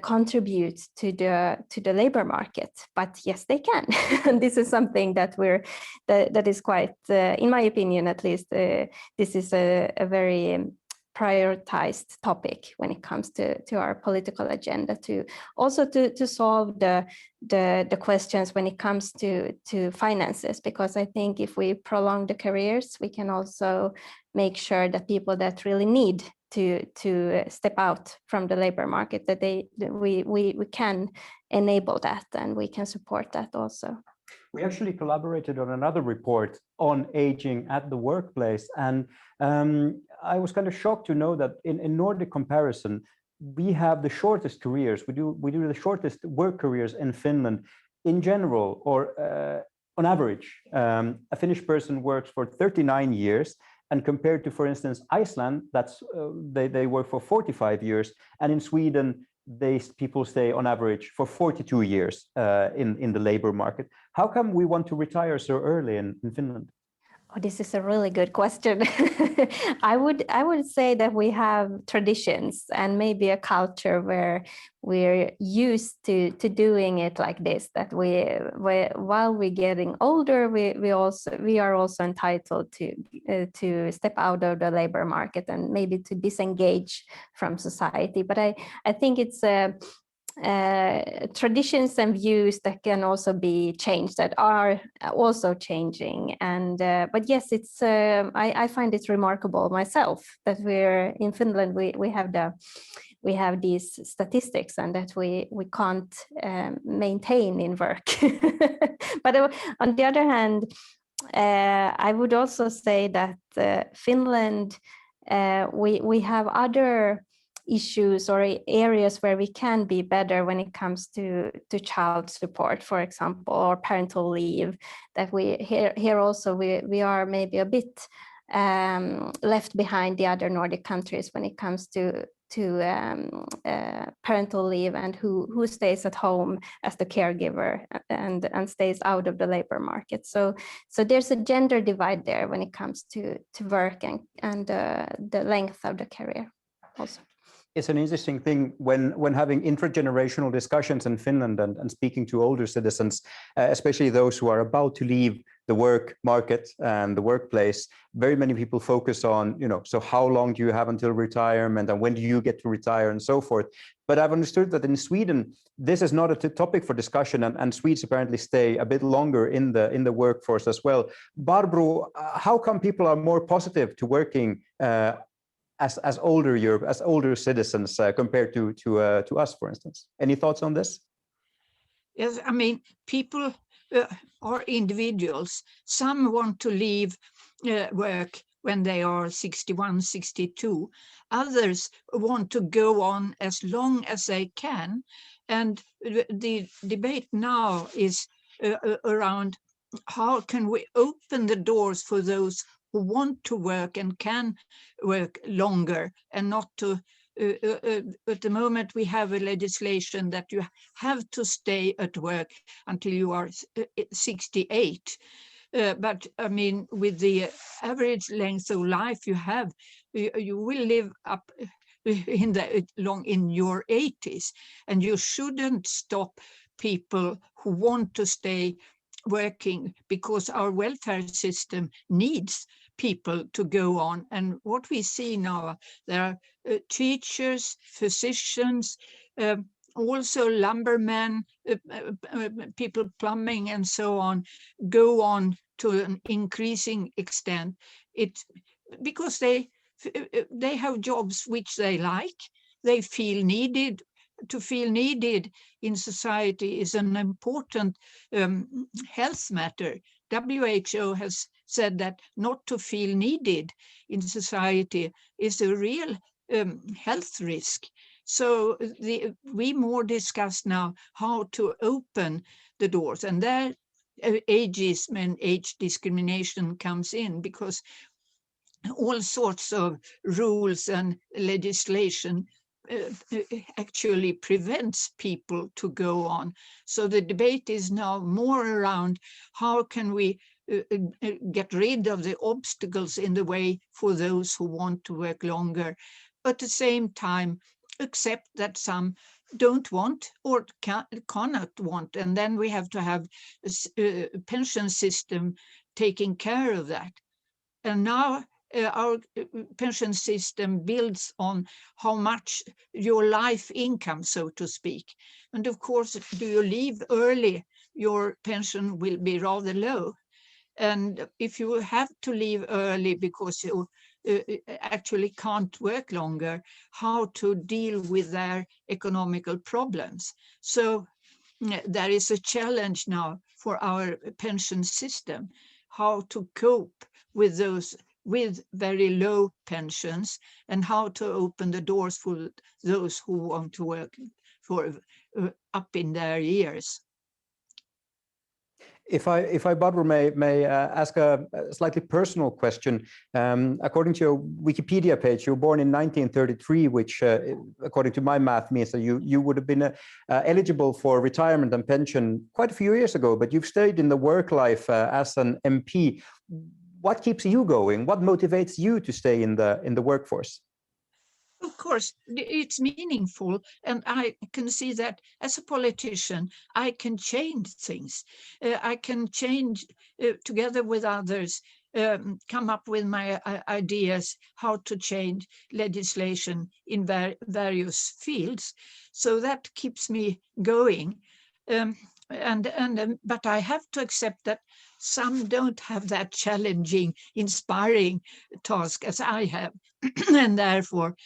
contribute to the labor market, but yes they can. And this is something that that is quite in my opinion at least this is a very prioritized topic when it comes to our political agenda, to also to solve the questions when it comes to finances, because I think if we prolong the careers we can also make sure that people that really need to step out from the labor market, that we can enable that and we can support that also. We actually collaborated on another report on aging at the workplace, and I was kind of shocked to know that in Nordic comparison, we have the shortest careers. We do the shortest work careers in Finland in general, or on average. A Finnish person works for 39 years, And compared to, for instance, Iceland, that's they work for 45 years, and in Sweden, people stay on average for 42 years in the labor market. How come we want to retire so early in Finland? Oh, this is a really good question. I would say that we have traditions and maybe a culture where we're used to doing it like this. That while we're getting older, we are also entitled to step out of the labor market and maybe to disengage from society. But I think it's traditions and views that can also be changed, that are also changing. And but yes, it's I find it remarkable myself that we're in Finland. We have these statistics, and that we can't maintain in work. But on the other hand, I would also say that Finland, we have other issues or areas where we can be better when it comes to child support, for example, or parental leave. That we here also we are maybe a bit left behind the other Nordic countries when it comes to parental leave, and who stays at home as the caregiver and stays out of the labor market. So there's a gender divide there when it comes to work and the length of the career also. It's an interesting thing when having intergenerational discussions in Finland and speaking to older citizens, especially those who are about to leave the work market and the workplace. Very many people focus on, so how long do you have until retirement, and when do you get to retire, and so forth. But I've understood that in Sweden, this is not a topic for discussion, and Swedes apparently stay a bit longer in the workforce as well. Barbro, how come people are more positive to working as older citizens compared to us, for instance? Any thoughts on this? Yes, I mean, people are individuals. Some want to leave work when they are 61, 62. Others want to go on as long as they can. And the debate now is around how can we open the doors for those who want to work and can work longer, and not to, at the moment we have a legislation that you have to stay at work until you are 68. But I mean, with the average length of life you have, you will live up in your 80s, and you shouldn't stop people who want to stay working, because our welfare system needs people to go on. And what we see now, there are teachers, physicians, also lumbermen, people plumbing and so on, go on to an increasing extent. It's because they have jobs which they like, they feel needed. To feel needed in society is an important health matter. WHO has said that not to feel needed in society is a real health risk. So we more discuss now how to open the doors, and there ageism and age discrimination comes in, because all sorts of rules and legislation actually prevents people to go on. So the debate is now more around how can we get rid of the obstacles in the way for those who want to work longer, but at the same time accept that some don't want or cannot want, and then we have to have a pension system taking care of that. And now our pension system builds on how much your life income, so to speak. And of course, do you leave early, your pension will be rather low. And if you have to leave early because you actually can't work longer, how to deal with their economical problems. So there is a challenge now for our pension system, how to cope with those with very low pensions, and how to open the doors for those who want to work for up in their years. If I, Barbara, may ask a slightly personal question. According to your Wikipedia page, you were born in 1933, which, according to my math, means that you would have been eligible for retirement and pension quite a few years ago. But you've stayed in the work life as an MP. What keeps you going? What motivates you to stay in the workforce? Of course, it's meaningful, and I can see that as a politician, I can change things. I can change together with others, come up with my ideas how to change legislation in various fields. So that keeps me going. But I have to accept that some don't have that challenging, inspiring task as I have, and therefore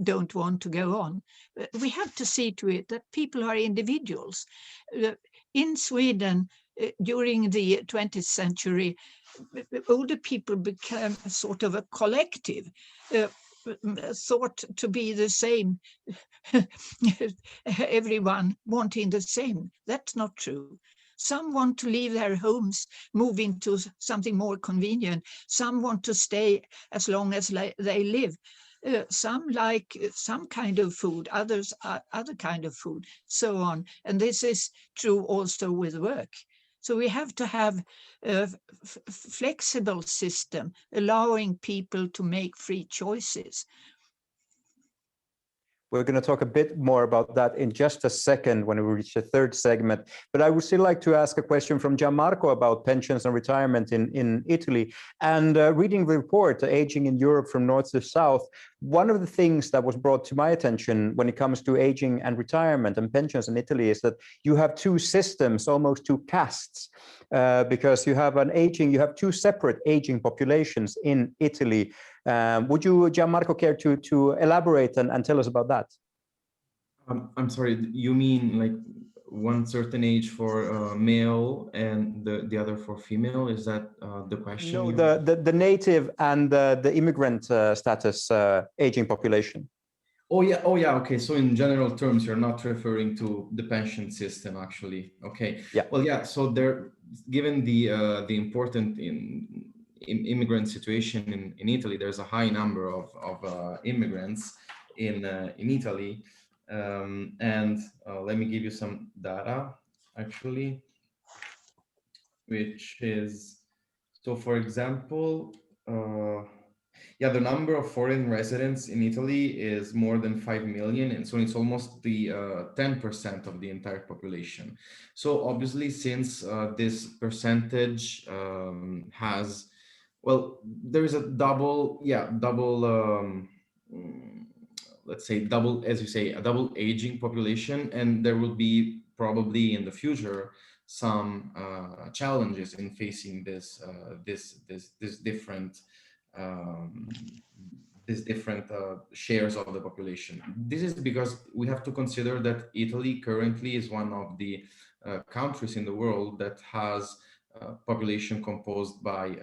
don't want to go on. We have to see to it that people are individuals. In Sweden, during the 20th century, older people became a sort of a collective, thought to be the same, everyone wanting the same. That's not true. Some want to leave their homes, move into something more convenient. Some want to stay as long as they live. Some like some kind of food, others other kind of food, so on. And this is true also with work. So we have to have a flexible system, allowing people to make free choices. We're going to talk a bit more about that in just a second when we reach the third segment. But I would still like to ask a question from GianMarco about pensions and retirement in Italy. And reading the report, Aging in Europe from North to South, one of the things that was brought to my attention when it comes to aging and retirement and pensions in Italy is that you have two systems, almost two castes, because you have you have two separate aging populations in Italy. Would you, GianMarco, care to elaborate and tell us about that? I'm sorry, you mean like one certain age for male and the other for female? Is that the question? No, the native and the immigrant status aging population. Oh yeah, okay. So in general terms, you're not referring to the pension system, actually. Okay. Yeah. Well, yeah. So there, given the important immigrant situation in Italy, there's a high number of immigrants in Italy, and let me give you some data, actually, which is, so for example, yeah, the number of foreign residents in Italy is more than 5 million, and so it's almost the 10% of the entire population. So obviously, since this percentage has, well, there is a double, let's say double, as you say, a double aging population, and there will be probably in the future some challenges in facing this different shares of the population. This is because we have to consider that Italy currently is one of the countries in the world that has population composed by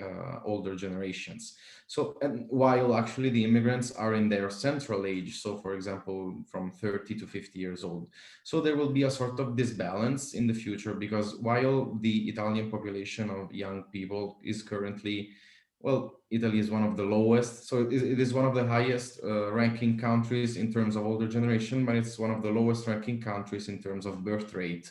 older generations. So, and while actually the immigrants are in their central age, so for example, from 30 to 50 years old. So there will be a sort of disbalance in the future, because while the Italian population of young people is currently, well, Italy is one of the lowest, so it is one of the highest ranking countries in terms of older generation, but it's one of the lowest ranking countries in terms of birth rate.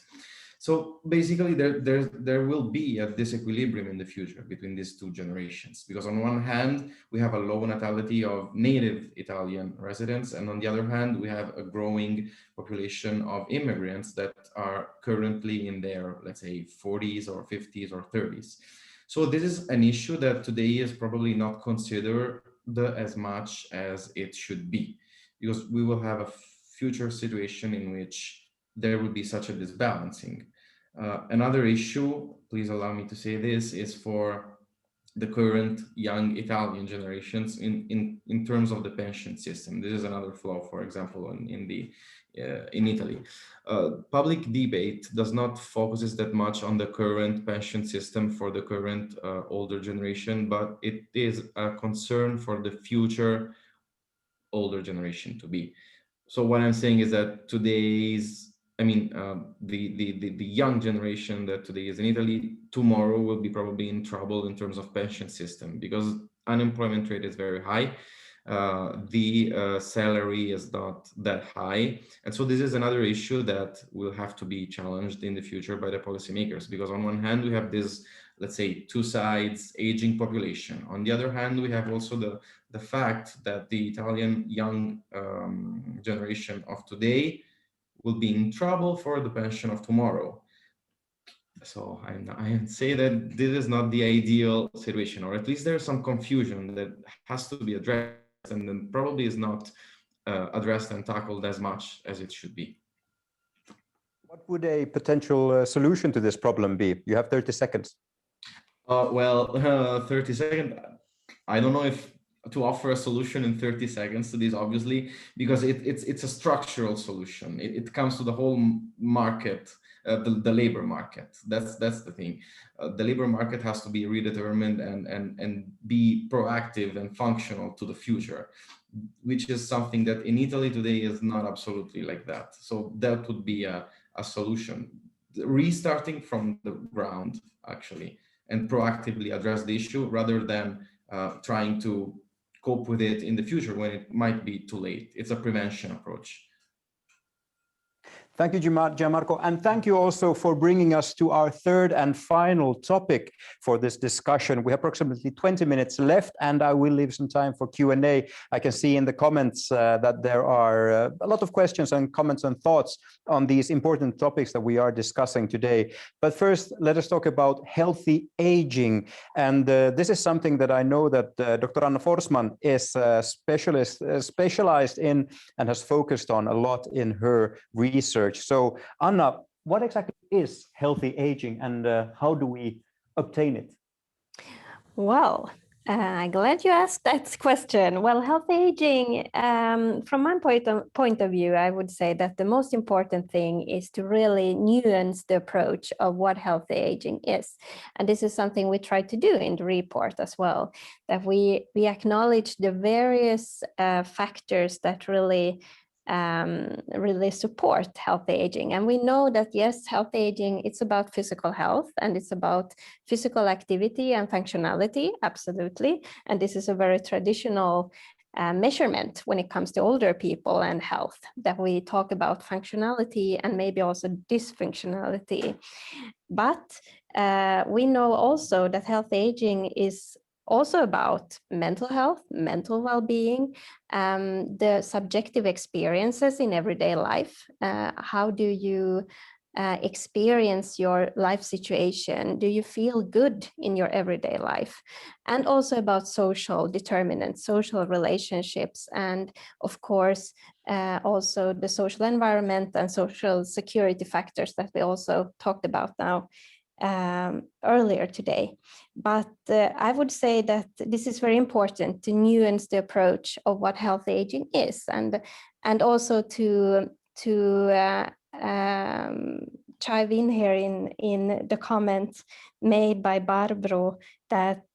So basically, there will be a disequilibrium in the future between these two generations, because on one hand, we have a low natality of native Italian residents, and on the other hand, we have a growing population of immigrants that are currently in their, let's say, 40s or 50s or 30s. So this is an issue that today is probably not considered as much as it should be, because we will have a future situation in which there will be such a disbalancing. Another issue, please allow me to say this, is for the current young Italian generations in terms of the pension system. This is another flaw, for example, in Italy. Public debate does not focus that much on the current pension system for the current older generation, but it is a concern for the future older generation to be. So what I'm saying is that today's I mean, the young generation that today is in Italy, tomorrow will be probably in trouble in terms of pension system, because unemployment rate is very high. The salary is not that high. And so this is another issue that will have to be challenged in the future by the policymakers, because on one hand, we have this, let's say, two sides, aging population. On the other hand, we have also the fact that the Italian young generation of today will be in trouble for the pension of tomorrow. So I say that this is not the ideal situation, or at least there's some confusion that has to be addressed, and then probably is not addressed and tackled as much as it should be. What would a potential solution to this problem be? You have 30 seconds. Well, 30 seconds. I don't know if to offer a solution in 30 seconds to this, obviously, because it's a structural solution. It comes to the whole market, the labor market. That's the thing. The labor market has to be redetermined and be proactive and functional to the future, which is something that in Italy today is not absolutely like that. So that would be a solution, restarting from the ground, actually, and proactively address the issue rather than trying to cope with it in the future when it might be too late. It's a prevention approach. Thank you, GianMarco, and thank you also for bringing us to our third and final topic for this discussion. We have approximately 20 minutes left, and I will leave some time for Q&A. I can see in the comments that there are a lot of questions and comments and thoughts on these important topics that we are discussing today. But first, let us talk about healthy aging. And this is something that I know that Dr. Anna Forsman is specialized in and has focused on a lot in her research. So Anna, what exactly is healthy aging, and how do we obtain it? Well, I'm glad you asked that question. Well, healthy aging, from my point of view, I would say that the most important thing is to really nuance the approach of what healthy aging is. And this is something we try to do in the report as well, that we acknowledge the various factors that really support healthy aging. And we know that, yes, healthy aging, it's about physical health and it's about physical activity and functionality, absolutely. And this is a very traditional measurement when it comes to older people and health, that we talk about functionality and maybe also dysfunctionality. But we know also that healthy aging is also about mental health, mental well-being, the subjective experiences in everyday life. How do you experience your life situation? Do you feel good in your everyday life? And also about social determinants, social relationships, and of course, also the social environment and social security factors that we also talked about now earlier today. But I would say that this is very important to nuance the approach of what healthy aging is, and also to chive in here in the comment made by Barbro that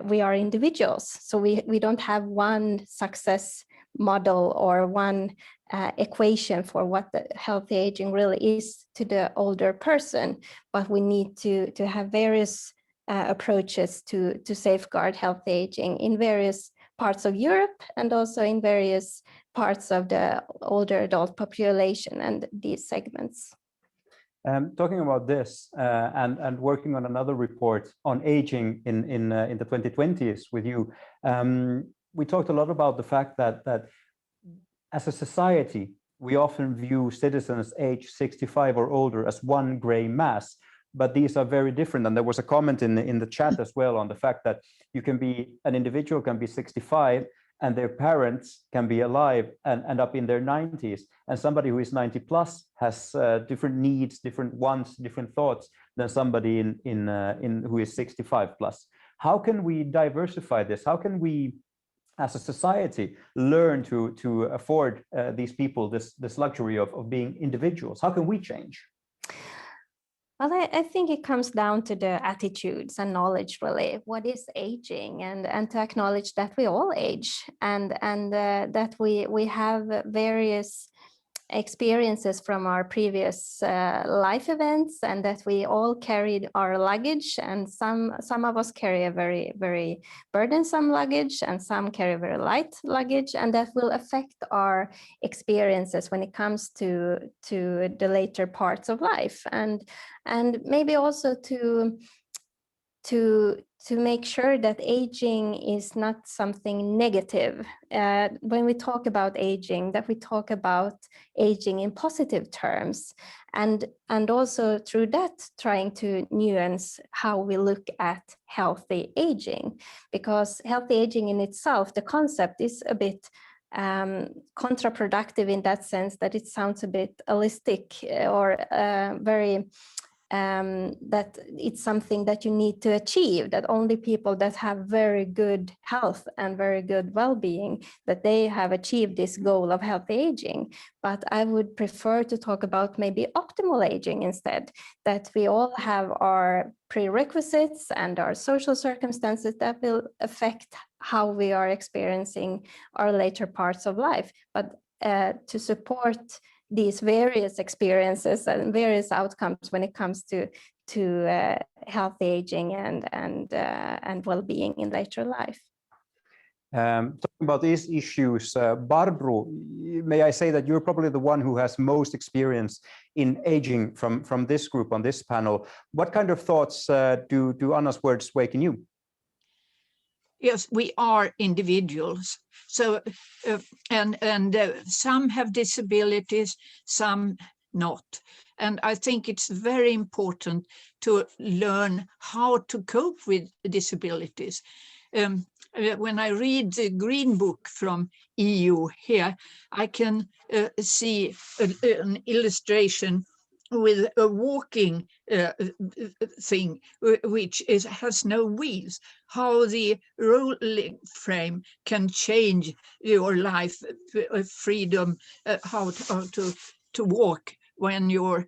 we are individuals, so we don't have one success model or one equation for what the healthy aging really is to the older person, but we need to have various approaches to safeguard healthy aging in various parts of Europe and also in various parts of the older adult population and these segments. Talking about this and working on another report on aging in the 2020s with you, we talked a lot about the fact that as a society, we often view citizens age 65 or older as one gray mass, but these are very different. And there was a comment in the chat as well on the fact that an individual can be 65 and their parents can be alive and up in their 90s. And somebody who is 90 plus has different needs, different wants, different thoughts than somebody in who is 65 plus. How can we diversify this? How can we, as a society, learn to afford these people this luxury of being individuals? How can we change? Well, I think it comes down to the attitudes and knowledge, really. What is aging, and to acknowledge that we all age, and that we have various experiences from our previous life events, and that we all carried our luggage, and some of us carry a very, very burdensome luggage, and some carry very light luggage, and that will affect our experiences when it comes to the later parts of life, and maybe also to make sure that aging is not something negative. When we talk about aging, that we talk about aging in positive terms, and also through that trying to nuance how we look at healthy aging, because healthy aging in itself, the concept is a bit counterproductive in that sense that it sounds a bit holistic or very that it's something that you need to achieve, that only people that have very good health and very good well-being, that they have achieved this goal of healthy aging. But I would prefer to talk about maybe optimal aging instead, that we all have our prerequisites and our social circumstances that will affect how we are experiencing our later parts of life. But to support these various experiences and various outcomes when it comes to healthy aging and well-being in later life. Talking about these issues, Barbro, may I say that you're probably the one who has most experience in aging from this group on this panel. What kind of thoughts do Anna's words wake in you? Yes, we are individuals. So, and some have disabilities, some not. And I think it's very important to learn how to cope with disabilities. When I read the Green Book from EU here, I can see an illustration with a walking thing, which has no wheels, how the rolling frame can change your life, freedom, how to walk when your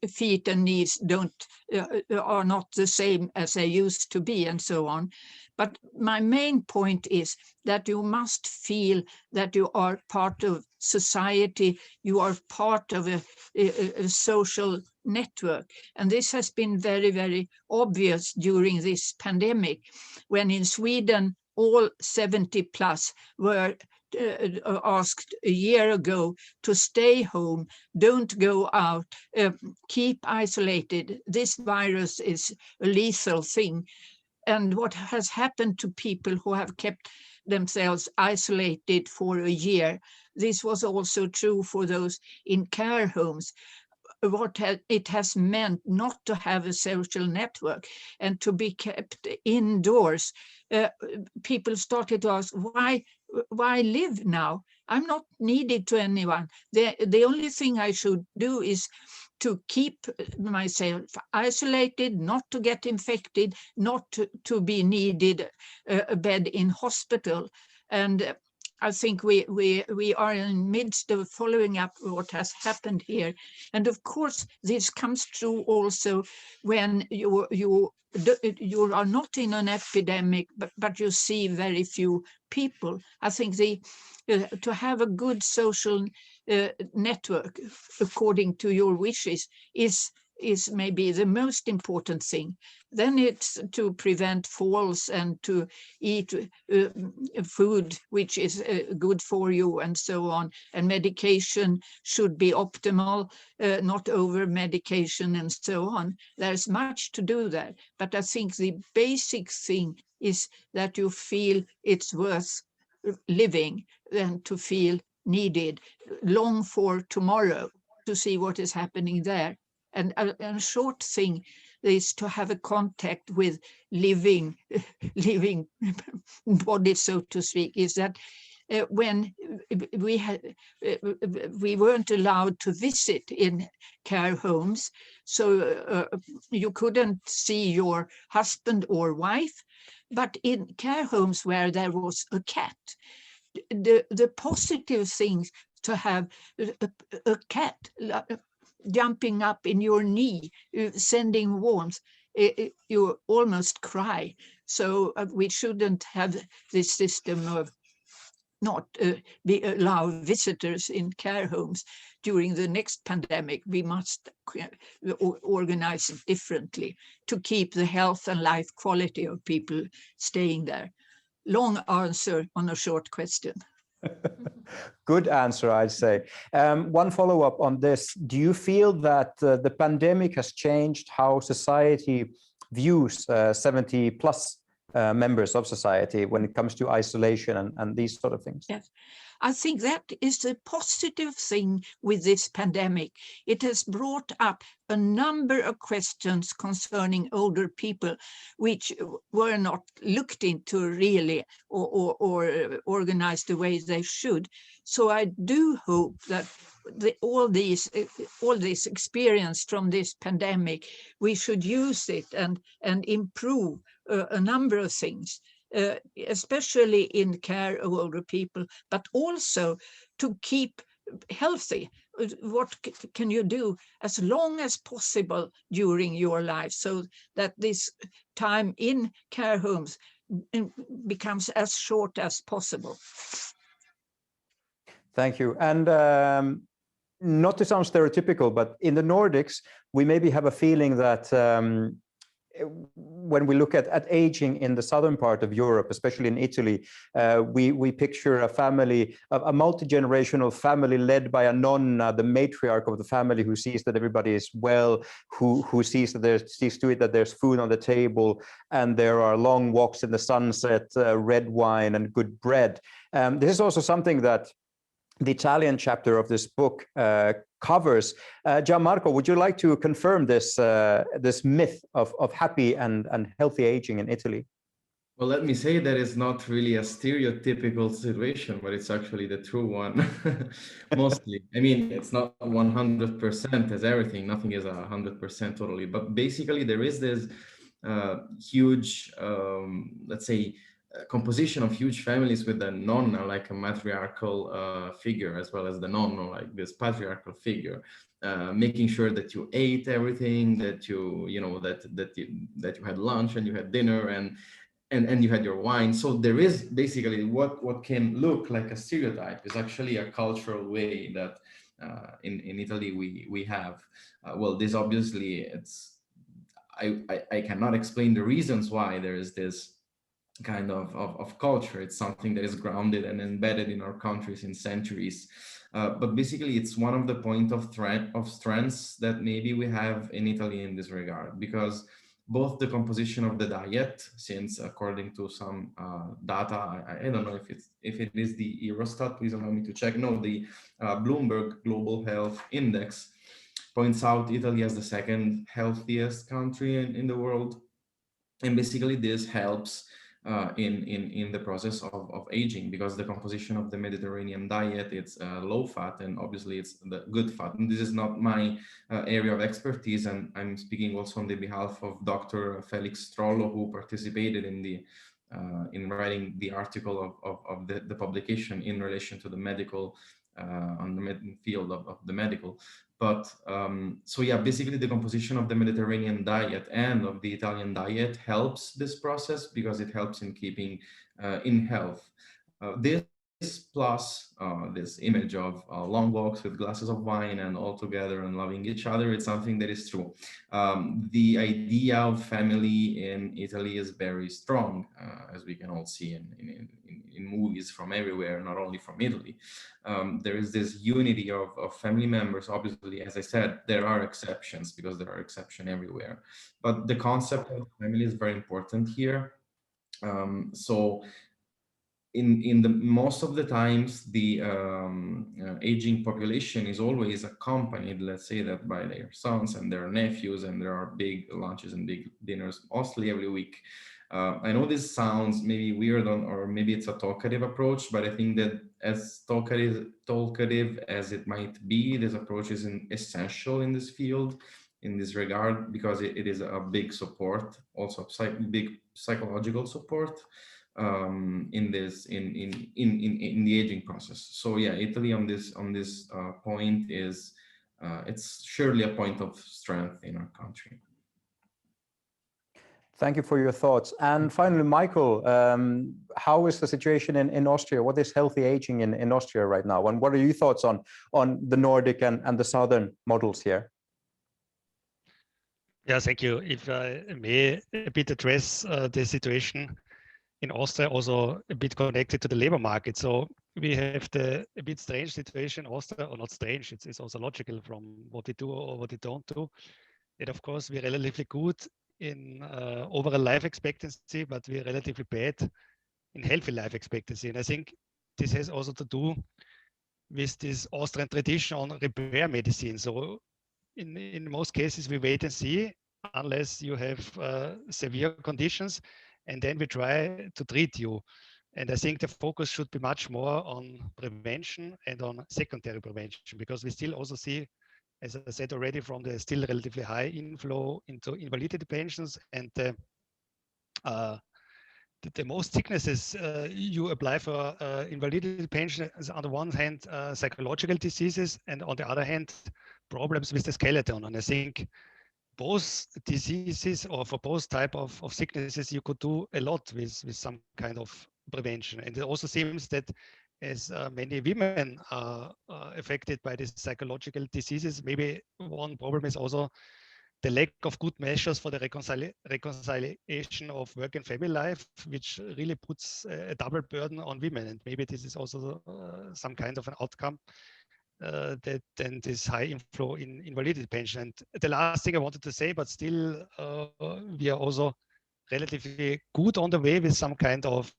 feet and knees are not the same as they used to be, and so on. But my main point is that you must feel that you are part of society, you are part of a social network. And this has been very, very obvious during this pandemic, when in Sweden, all 70 plus were asked a year ago to stay home, don't go out, keep isolated. This virus is a lethal thing. And what has happened to people who have kept themselves isolated for a year, this was also true for those in care homes. What it has meant not to have a social network and to be kept indoors. People started to ask, why live now? I'm not needed to anyone. The only thing I should do is to keep myself isolated, not to get infected, not to be needed a bed in hospital. And I think we are in the midst of following up what has happened here. And of course, this comes true also when you are not in an epidemic, but you see very few people. I think to have a good social network according to your wishes is maybe the most important thing. Then it's to prevent falls and to eat food which is good for you and so on. And medication should be optimal, not over medication and so on. There's much to do there. But I think the basic thing is that you feel it's worth living than to feel needed, long for tomorrow to see what is happening there. And a short thing is to have a contact with living body, so to speak, is that when we weren't allowed to visit in care homes, so you couldn't see your husband or wife, but in care homes where there was a cat, the positive things to have a cat jumping up in your knee, sending warmth, you almost cry. So we shouldn't have this system of not allow visitors in care homes during the next pandemic. We must organize it differently to keep the health and life quality of people staying there. Long answer on a short question. Good answer, I'd say. One follow-up on this. Do you feel that the pandemic has changed how society views 70 plus members of society when it comes to isolation and these sort of things? Yes, I think that is a positive thing with this pandemic. It has brought up a number of questions concerning older people, which were not looked into really or organized the way they should. So I do hope that all this experience from this pandemic, we should use it and improve a number of things. Especially in care of older people, but also to keep healthy. What can you do as long as possible during your life so that this time in care homes becomes as short as possible? Thank you. And not to sound stereotypical, but in the Nordics, we maybe have a feeling that when we look at aging in the southern part of Europe, especially in Italy, we picture a family, a multi-generational family led by a nonna, the matriarch of the family, who sees that everybody is well, who sees to it that there's food on the table, and there are long walks in the sunset, red wine, and good bread. This is also something that the Italian chapter of this book covers. GianMarco, would you like to confirm this this myth of happy and healthy aging in Italy? Well, let me say that it's not really a stereotypical situation, but it's actually the true one, mostly. I mean, it's not 100% as everything. Nothing is 100% totally. But basically, there is this huge, let's say, composition of huge families with the nonna, like a matriarchal figure, as well as the nonno, like this patriarchal figure, making sure that you ate everything, that that you had lunch and you had dinner and you had your wine. So there is basically what can look like a stereotype is actually a cultural way that in Italy we have. Well, this obviously I cannot explain the reasons why there is this kind of culture. It's something that is grounded and embedded in our countries in centuries. But basically, it's one of the point of strengths that maybe we have in Italy in this regard, because both the composition of the diet, since according to some data, I don't know if it is the Eurostat, please allow me to check. No, the Bloomberg Global Health Index points out Italy as the second healthiest country in the world. And basically this helps in the process of aging, because the composition of the Mediterranean diet, it's low fat, and obviously it's the good fat. And this is not my area of expertise, and I'm speaking also on the behalf of Dr. Felix Strollo, who participated in the in writing the article of the publication in relation to the medical on the field of the medical. But so yeah, basically the composition of the Mediterranean diet and of the Italian diet helps this process, because it helps in keeping in health. This plus this image of long walks with glasses of wine and all together and loving each other, it's something that is true. The idea of family in Italy is very strong, as we can all see in movies from everywhere, not only from Italy. There is this unity of family members. Obviously, as I said, there are exceptions, because there are exceptions everywhere. But the concept of family is very important here. So in the most of the times, the aging population is always accompanied, let's say that, by their sons and their nephews, and there are big lunches and big dinners mostly every week. I know this sounds maybe weird or maybe it's a talkative approach, but I think that as talkative as it might be, this approach is essential in this field, in this regard, because it is a big support, also big psychological support in the aging process. So yeah, Italy on this point is it's surely a point of strength in our country. Thank you for your thoughts. And finally, Michael, how is the situation in Austria? What is healthy aging in Austria right now? And what are your thoughts on the Nordic and the Southern models here? Yeah, thank you. If I may a bit address the situation in Austria, also a bit connected to the labor market. So we have a bit strange situation in Austria, or not strange, it's also logical from what we do or what we don't do. And of course, we're relatively good in overall life expectancy, but we're relatively bad in healthy life expectancy. And I think this has also to do with this Austrian tradition on repair medicine. So in most cases, we wait and see unless you have severe conditions, and then we try to treat you. And I think the focus should be much more on prevention and on secondary prevention, because we still also see, as I said already, from the still relatively high inflow into invalidity pensions, and the most sicknesses you apply for invalidity pension is, on the one hand, psychological diseases, and on the other hand, problems with the skeleton. And I think both diseases, or for both type of sicknesses, you could do a lot with some kind of prevention. And it also seems that as many women are affected by these psychological diseases, maybe one problem is also the lack of good measures for the reconciliation of work and family life, which really puts a double burden on women. And maybe this is also some kind of an outcome that then this high inflow in invalidity pension. And the last thing I wanted to say, but still we are also relatively good on the way with some kind of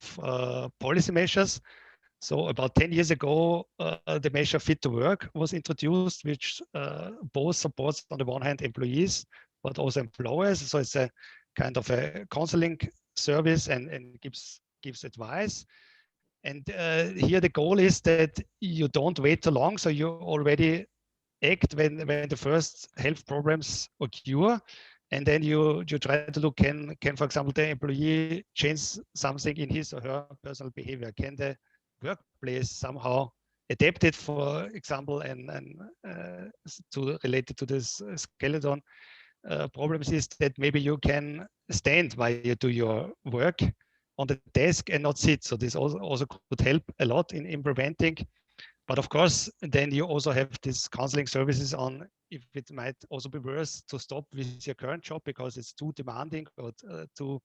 policy measures. So about 10 years ago, the measure Fit to Work was introduced, which both supports, on the one hand, employees, but also employers. So it's a kind of a counseling service and gives advice. And here the goal is that you don't wait too long. So you already act when the first health problems occur. And then you try to look, can, for example, the employee change something in his or her personal behavior? Can the workplace somehow adapt it, for example, and to related to this skeleton problems is that maybe you can stand while you do your work on the desk and not sit. So this also could help a lot in preventing. But of course, then you also have these counseling services on if it might also be worse to stop with your current job because it's too demanding or too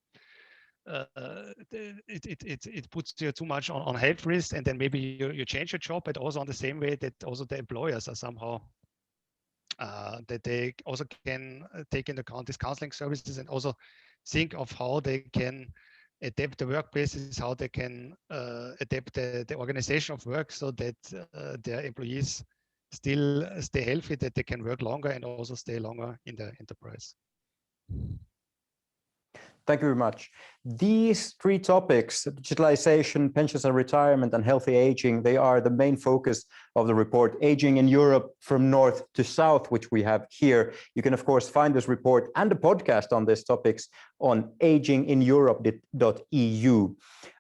it puts you too much on health risk, and then maybe you change your job, but also on the same way that also the employers are somehow that they also can take into account these counseling services and also think of how they can adapt the workplaces, how they can adapt the organization of work so that their employees still stay healthy, that they can work longer and also stay longer in the enterprise. Thank you very much. These three topics, digitalization, pensions and retirement, and healthy aging, they are the main focus of the report, Aging in Europe from North to South, which we have here. You can, of course, find this report and the podcast on these topics on agingineurope.eu.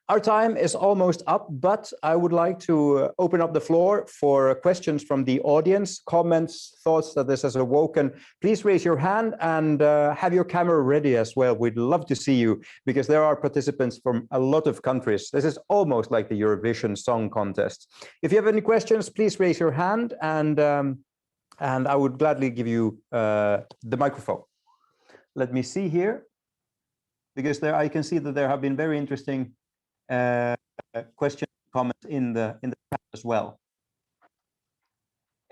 Our time is almost up, but I would like to open up the floor for questions from the audience, comments, thoughts that this has awoken. Please raise your hand and have your camera ready as well. We'd love to see you because there are participants from a lot of countries. This is almost like the Eurovision Song Contest. If you have any questions, please raise your hand and I would gladly give you the microphone. Let me see here, because there I can see that there have been very interesting question, comments in the chat as well.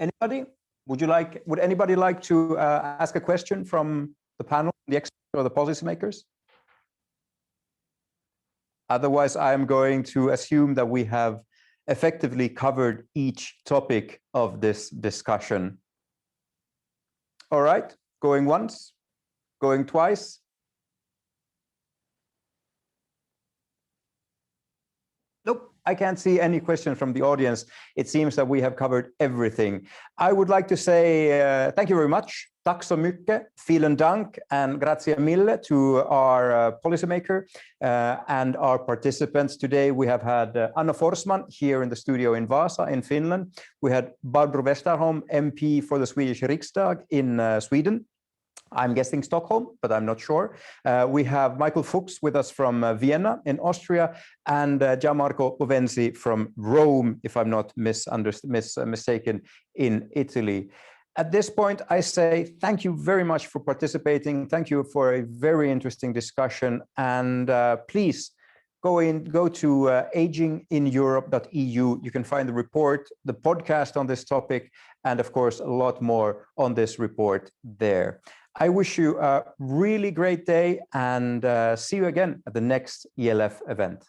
Anybody? Would anybody like to ask a question from the panel, the experts or the policymakers? Otherwise, I'm going to assume that we have effectively covered each topic of this discussion. All right, going once, going twice. Nope, I can't see any questions from the audience. It seems that we have covered everything. I would like to say thank you very much. Tack så mycket, vielen Dank, and grazie mille to our policymaker and our participants today. We have had Anna Forsman here in the studio in Vasa in Finland. We had Barbro Westerholm, MP for the Swedish Riksdag in Sweden. I'm guessing Stockholm, but I'm not sure. We have Michael Fuchs with us from Vienna in Austria, and GianMarco Bovenzi from Rome, if I'm not mistaken, in Italy. At this point, I say thank you very much for participating. Thank you for a very interesting discussion, and please go to agingineurope.eu. You can find the report, the podcast on this topic, and of course, a lot more on this report there. I wish you a really great day, and see you again at the next ELF event.